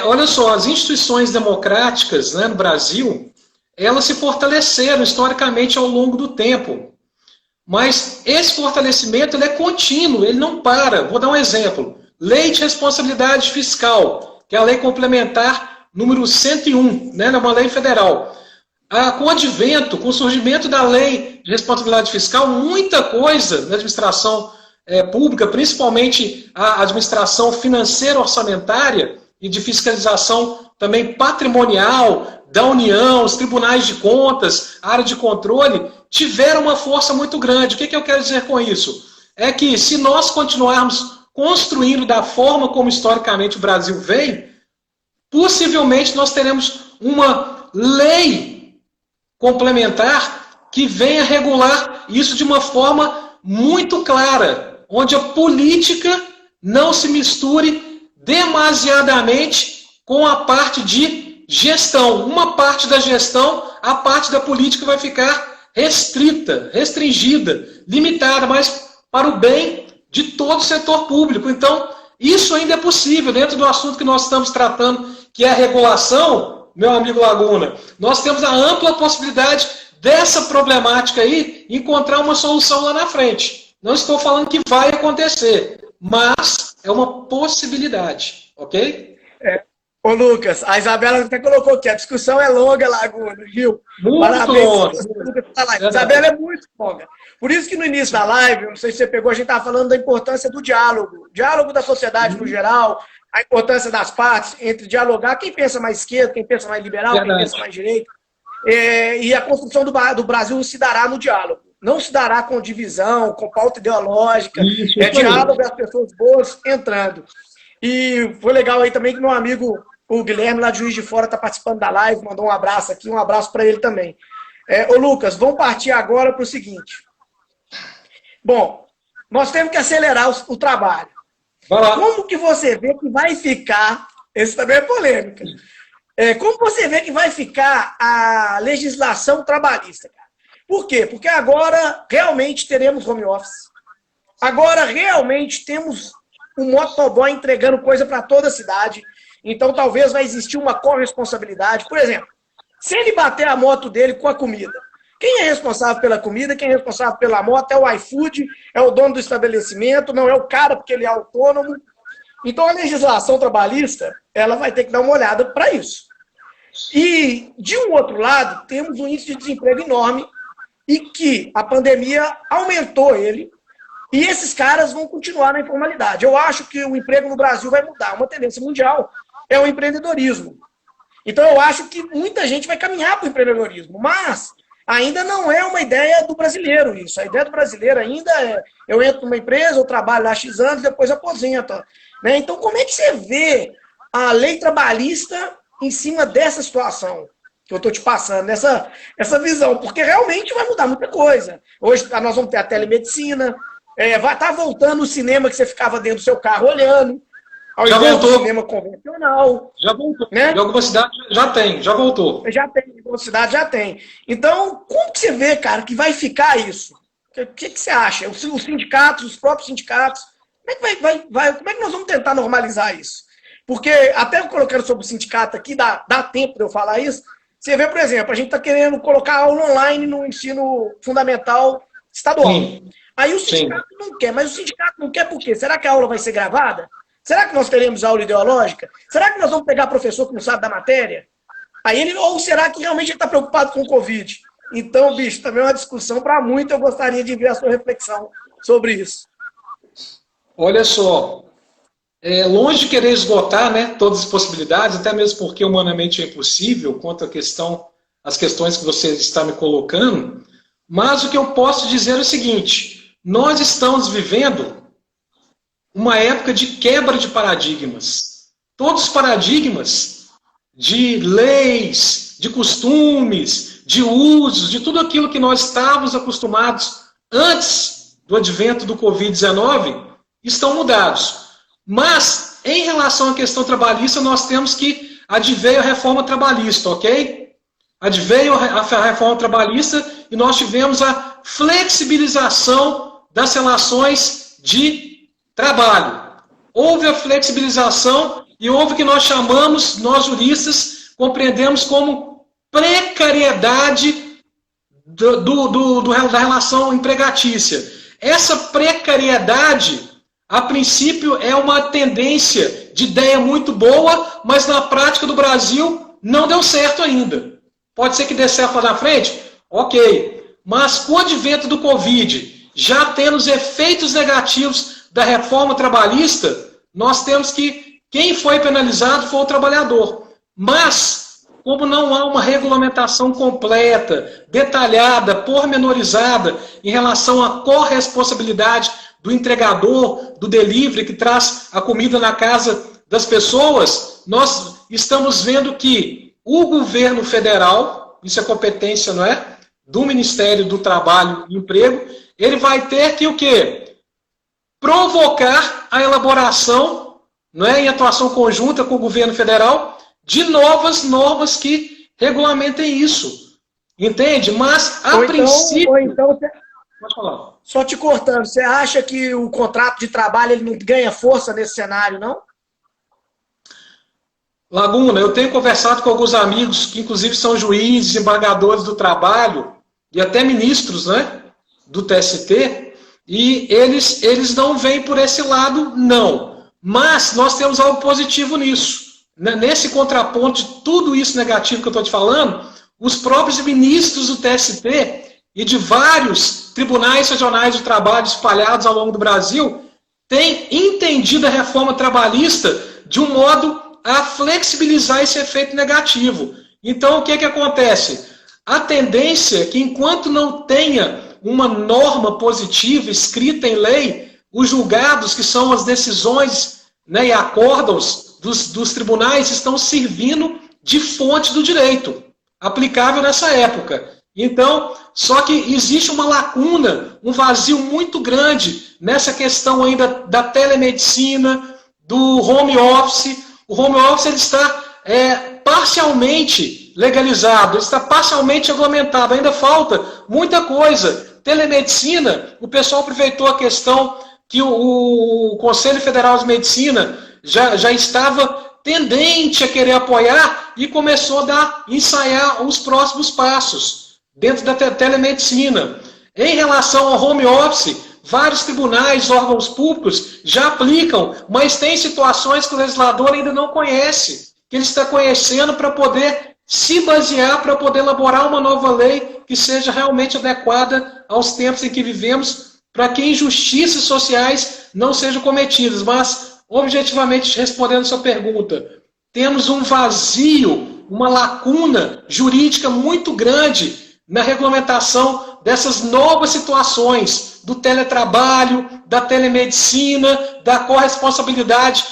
Olha só, as instituições democráticas, né, no Brasil, elas se fortaleceram historicamente ao longo do tempo. Mas esse fortalecimento ele é contínuo, ele não para. Vou dar um exemplo. Lei de Responsabilidade Fiscal, que é a lei complementar número 101, né, é uma lei federal. Com o advento, com o surgimento da lei de responsabilidade fiscal, muita coisa na administração pública, principalmente a administração financeira orçamentária e de fiscalização também patrimonial da União, os tribunais de contas, a área de controle, tiveram uma força muito grande. O que eu quero dizer com isso? É que se nós continuarmos construindo da forma como historicamente o Brasil vem, possivelmente nós teremos uma lei complementar que venha regular isso de uma forma muito clara, onde a política não se misture demasiadamente com a parte de gestão. Uma parte da gestão, a parte da política vai ficar restrita, restringida, limitada, mas para o bem de todo o setor público. Então, isso ainda é possível dentro do assunto que nós estamos tratando, que é a regulação, meu amigo Laguna. Nós temos a ampla possibilidade dessa problemática aí encontrar uma solução lá na frente. Não estou falando que vai acontecer, mas é uma possibilidade, ok? Ô, Lucas, a Isabela até colocou aqui, a discussão é longa, Laguna, viu? Muito Parabéns. longa. A Isabela é muito longa. Por isso que no início da live, não sei se você pegou, a gente estava falando da importância do diálogo. Diálogo da sociedade no geral, a importância das partes entre dialogar, quem pensa mais esquerda, quem pensa mais liberal, quem pensa mais direito. E a construção do Brasil se dará no diálogo. Não se dará com divisão, com pauta ideológica. Diálogo das pessoas boas entrando. E foi legal aí também que meu amigo, o Guilherme, lá de Juiz de Fora, está participando da live, mandou um abraço aqui, um abraço para ele também. Ô, Lucas, vamos partir agora para o seguinte. Bom, nós temos que acelerar o trabalho. Como que você vê que vai ficar, esse também é polêmica, como você vê que vai ficar a legislação trabalhista, cara? Por quê? Porque agora realmente teremos home office. Agora realmente temos um motoboy entregando coisa para toda a cidade. Então talvez vai existir uma corresponsabilidade. Por exemplo, se ele bater a moto dele com a comida, quem é responsável pela comida, quem é responsável pela moto é o iFood, é o dono do estabelecimento, não é o cara porque ele é autônomo. Então a legislação trabalhista, ela vai ter que dar uma olhada para isso. E, de um outro lado, temos um índice de desemprego enorme e que a pandemia aumentou ele e esses caras vão continuar na informalidade. Eu acho que o emprego no Brasil vai mudar. Uma tendência mundial é o empreendedorismo. Então eu acho que muita gente vai caminhar para o empreendedorismo, mas ainda não é uma ideia do brasileiro isso. A ideia do brasileiro ainda é, eu entro numa empresa, eu trabalho lá X anos, depois aposento. Né? Então como é que você vê a lei trabalhista em cima dessa situação que eu estou te passando, essa visão? Porque realmente vai mudar muita coisa. Hoje nós vamos ter a telemedicina, vai estar voltando o cinema que você ficava dentro do seu carro olhando, ao invés do cinema convencional. Já voltou. Né? Em alguma cidade já tem, já voltou. Já tem, em alguma cidade já tem. Então, como que você vê, cara, que vai ficar isso? O que você acha? Os sindicatos, os próprios sindicatos, como é que nós vamos tentar normalizar isso? Porque, até colocando sobre o sindicato aqui, dá tempo de eu falar isso. Você vê, por exemplo, a gente está querendo colocar aula online no ensino fundamental estadual. Sim. Aí o sindicato não quer, mas o sindicato não quer por quê? Será que a aula vai ser gravada? Será que nós teremos aula ideológica? Será que nós vamos pegar professor que não sabe da matéria? Ou será que realmente ele está preocupado com o Covid? Então, bicho, também é uma discussão para muito. Eu gostaria de ver a sua reflexão sobre isso. Olha só, longe de querer esgotar, né, todas as possibilidades, até mesmo porque humanamente é impossível, quanto às questões que você está me colocando, mas o que eu posso dizer é o seguinte: nós estamos vivendo uma época de quebra de paradigmas. Todos os paradigmas de leis, de costumes, de usos, de tudo aquilo que nós estávamos acostumados antes do advento do Covid-19, estão mudados. Mas, em relação à questão trabalhista, nós temos que adveio a reforma trabalhista, ok? Adveio a reforma trabalhista e nós tivemos a flexibilização das relações de trabalho. Houve a flexibilização e houve o que nós chamamos, nós juristas, compreendemos como precariedade da relação empregatícia. Essa precariedade, a princípio, é uma tendência de ideia muito boa, mas na prática do Brasil não deu certo ainda. Pode ser que dê certo lá na frente? Ok. Mas com o advento do Covid, já tendo os efeitos negativos da reforma trabalhista, nós temos que quem foi penalizado foi o trabalhador. Mas, como não há uma regulamentação completa, detalhada, pormenorizada em relação à corresponsabilidade do entregador, do delivery que traz a comida na casa das pessoas, nós estamos vendo que o governo federal, isso é competência, não é? Do Ministério do Trabalho e Emprego, ele vai ter que o quê? Provocar a elaboração, não é, em atuação conjunta com o governo federal, de novas normas que regulamentem isso. Entende? Mas, a princípio... Ou então, pode falar. Só te cortando, você acha que o contrato de trabalho ele não ganha força nesse cenário, não? Laguna, eu tenho conversado com alguns amigos que inclusive são juízes, embargadores do trabalho e até ministros, né, do TST, e eles não vêm por esse lado, não. Mas nós temos algo positivo nisso. Nesse contraponto de tudo isso negativo que eu estou te falando, os próprios ministros do TST e de vários tribunais regionais de trabalho espalhados ao longo do Brasil têm entendido a reforma trabalhista de um modo a flexibilizar esse efeito negativo. Então, o que acontece? A tendência é que, enquanto não tenha uma norma positiva escrita em lei, os julgados, que são as decisões, né, e acórdãos dos tribunais, estão servindo de fonte do direito, aplicável nessa época. Então, só que existe uma lacuna, um vazio muito grande nessa questão ainda da telemedicina, do home office. O home office ele está parcialmente legalizado, ele está parcialmente regulamentado, ainda falta muita coisa. Telemedicina, o pessoal aproveitou a questão que o Conselho Federal de Medicina já estava tendente a querer apoiar e começou a ensaiar os próximos passos dentro da telemedicina. Em relação ao home office, vários tribunais, órgãos públicos já aplicam, mas tem situações que o legislador ainda não conhece, que ele está conhecendo para poder se basear, para poder elaborar uma nova lei que seja realmente adequada aos tempos em que vivemos, para que injustiças sociais não sejam cometidas. Mas, objetivamente, respondendo a sua pergunta, temos um vazio, uma lacuna jurídica muito grande na regulamentação dessas novas situações do teletrabalho, da telemedicina, da corresponsabilidade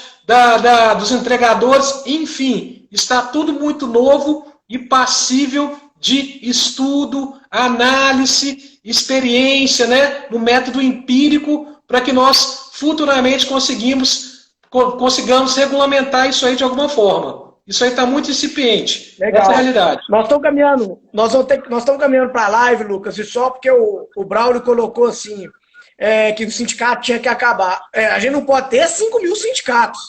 dos entregadores, enfim, está tudo muito novo e passível de estudo, análise, experiência, né, no método empírico, para que nós futuramente consigamos regulamentar isso aí de alguma forma. Isso aí está muito incipiente. Legal. Essa é a realidade. Nós estamos caminhando, nós estamos caminhando para a live, Lucas, e só porque o Braulio colocou assim, que o sindicato tinha que acabar. A gente não pode ter 5.000 sindicatos.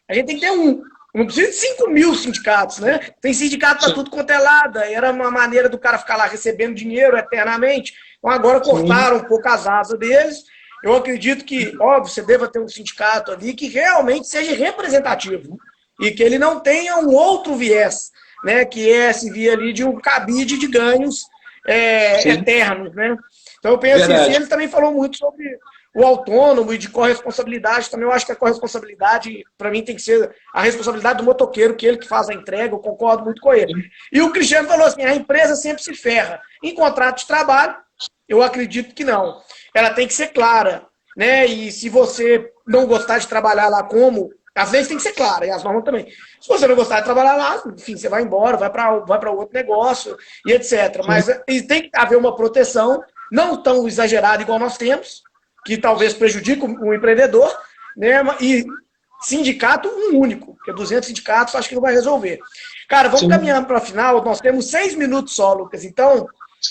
A gente tem que ter um. Não precisa de 5.000 sindicatos, né? Tem sindicato para tudo quanto é lado. Era uma maneira do cara ficar lá recebendo dinheiro eternamente. Então agora cortaram um pouco as asas deles. Eu acredito que, óbvio, você deva ter um sindicato ali que realmente seja representativo. E que ele não tenha um outro viés, né? Que é esse via ali de um cabide de ganhos eternos, né? Então eu penso assim, ele também falou muito sobre o autônomo e de corresponsabilidade. Também eu acho que a corresponsabilidade, para mim, tem que ser a responsabilidade do motoqueiro, que ele que faz a entrega, eu concordo muito com ele. E o Cristiano falou assim, a empresa sempre se ferra. Em contrato de trabalho, eu acredito que não. Ela tem que ser clara, né? E se você não gostar de trabalhar lá como As leis têm que ser claras, e as normas também. Se você não gostar de trabalhar lá, enfim, você vai embora, vai para outro negócio, e etc. Mas e tem que haver uma proteção, não tão exagerada igual nós temos, que talvez prejudique o empreendedor, né? E sindicato, um único, porque 200 sindicatos acho que não vai resolver. Cara, vamos caminhando para a final, nós temos 6 minutos só, Lucas, então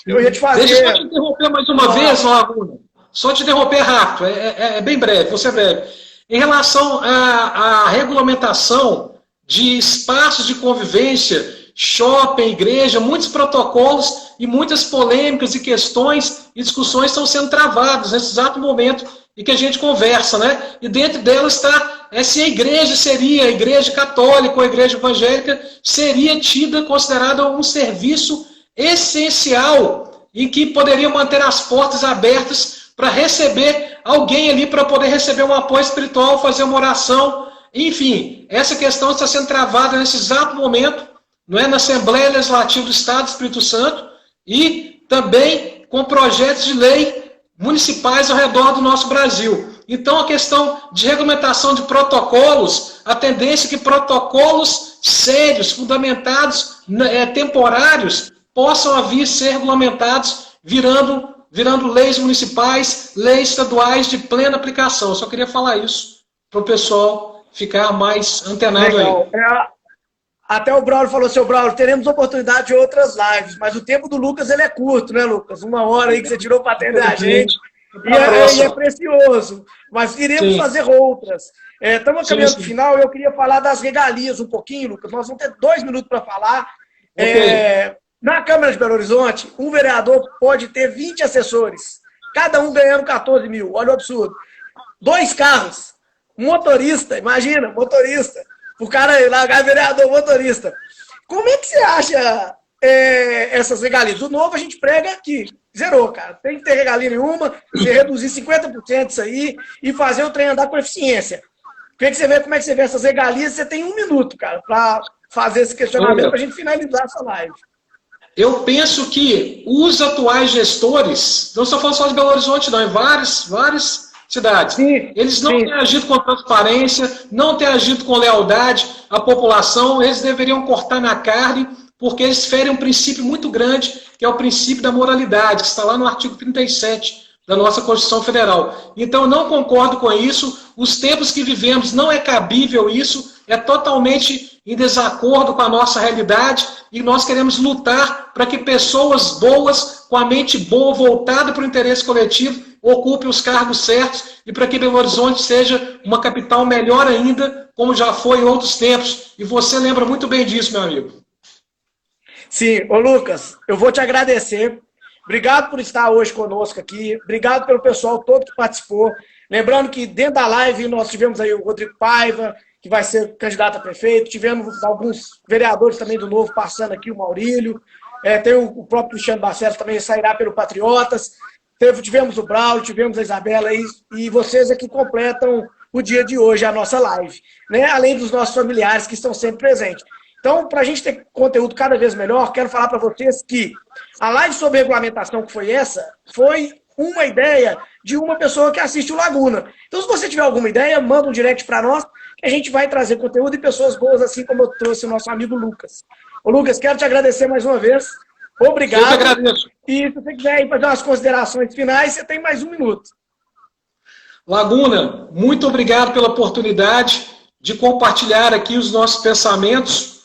eu ia te fazer... Deixa eu só te interromper mais uma vez, Laguna. Só te interromper rápido, é bem breve, vou ser breve. Em relação à regulamentação de espaços de convivência, shopping, igreja, muitos protocolos e muitas polêmicas e questões e discussões estão sendo travadas nesse exato momento em que a gente conversa, né? E dentro delas está se a igreja seria, a igreja católica ou a igreja evangélica seria tida, considerada um serviço essencial em que poderia manter as portas abertas para receber alguém ali, para poder receber um apoio espiritual, fazer uma oração. Enfim, essa questão está sendo travada nesse exato momento, não é, na Assembleia Legislativa do Estado do Espírito Santo e também com projetos de lei municipais ao redor do nosso Brasil. Então, a questão de regulamentação de protocolos, a tendência é que protocolos sérios, fundamentados, temporários, possam vir a ser regulamentados, virando leis municipais, leis estaduais de plena aplicação. Eu só queria falar isso para o pessoal ficar mais antenado. Legal. Aí. Até o Braulio falou, seu Braulio, teremos oportunidade de outras lives, mas o tempo do Lucas ele é curto, né, Lucas? 1 hora aí que você tirou para atender a gente. E é precioso. Mas iremos fazer outras. Estamos caminhando para o final e eu queria falar das regalias um pouquinho, Lucas. Nós vamos ter 2 minutos para falar. Na Câmara de Belo Horizonte, um vereador pode ter 20 assessores, cada um ganhando 14 mil. Olha o absurdo. 2 carros, um motorista, imagina, motorista. O cara lá, vereador, motorista. Como é que você acha essas regalias? Do novo a gente prega aqui. Zerou, cara. Tem que ter regalia nenhuma, você reduzir 50% disso aí e fazer o trem andar com eficiência. Como é que você vê essas regalias? Você tem 1 minuto, cara, para fazer esse questionamento para a gente finalizar essa live. Eu penso que os atuais gestores, não estou falando só de Belo Horizonte, não, em várias cidades, eles não têm agido com transparência, não têm agido com lealdade à população, eles deveriam cortar na carne, porque eles ferem um princípio muito grande, que é o princípio da moralidade, que está lá no artigo 37 da nossa Constituição Federal. Então, eu não concordo com isso, os tempos que vivemos não é cabível isso, é totalmente em desacordo com a nossa realidade e nós queremos lutar para que pessoas boas, com a mente boa, voltada para o interesse coletivo, ocupem os cargos certos e para que Belo Horizonte seja uma capital melhor ainda, como já foi em outros tempos. E você lembra muito bem disso, meu amigo. Sim. Ô Lucas, eu vou te agradecer. Obrigado por estar hoje conosco aqui. Obrigado pelo pessoal todo que participou. Lembrando que dentro da live nós tivemos aí o Rodrigo Paiva, que vai ser candidato a prefeito. Tivemos alguns vereadores também do Novo passando aqui, o Maurílio. Tem o próprio Cristiano Barcelos também sairá pelo Patriotas. Tivemos o Braulio, tivemos a Isabela e vocês aqui completam o dia de hoje, a nossa live. Né? Além dos nossos familiares que estão sempre presentes. Então, para a gente ter conteúdo cada vez melhor, quero falar para vocês que a live sobre regulamentação que foi essa, foi uma ideia de uma pessoa que assiste o Laguna. Então, se você tiver alguma ideia, manda um direct para nós, que a gente vai trazer conteúdo e pessoas boas, assim como eu trouxe o nosso amigo Lucas. Ô, Lucas, quero te agradecer mais uma vez. Obrigado. Eu que agradeço. E se você quiser ir fazer umas considerações finais, você tem mais 1 minuto. Laguna, muito obrigado pela oportunidade de compartilhar aqui os nossos pensamentos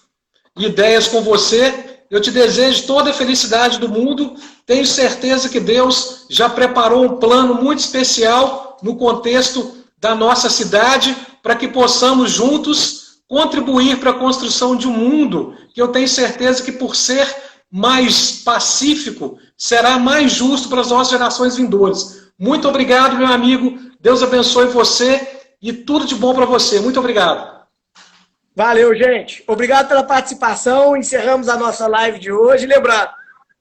e ideias com você. Eu te desejo toda a felicidade do mundo. Tenho certeza que Deus já preparou um plano muito especial no contexto da nossa cidade para que possamos juntos contribuir para a construção de um mundo que eu tenho certeza que, por ser mais pacífico, será mais justo para as nossas gerações vindouras. Muito obrigado, meu amigo. Deus abençoe você e tudo de bom para você. Muito obrigado. Valeu, gente. Obrigado pela participação. Encerramos a nossa live de hoje. Lembrando,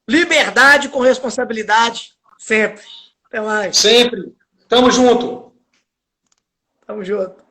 liberdade com responsabilidade sempre. Até mais. Sempre. Tamo junto. Tamo junto.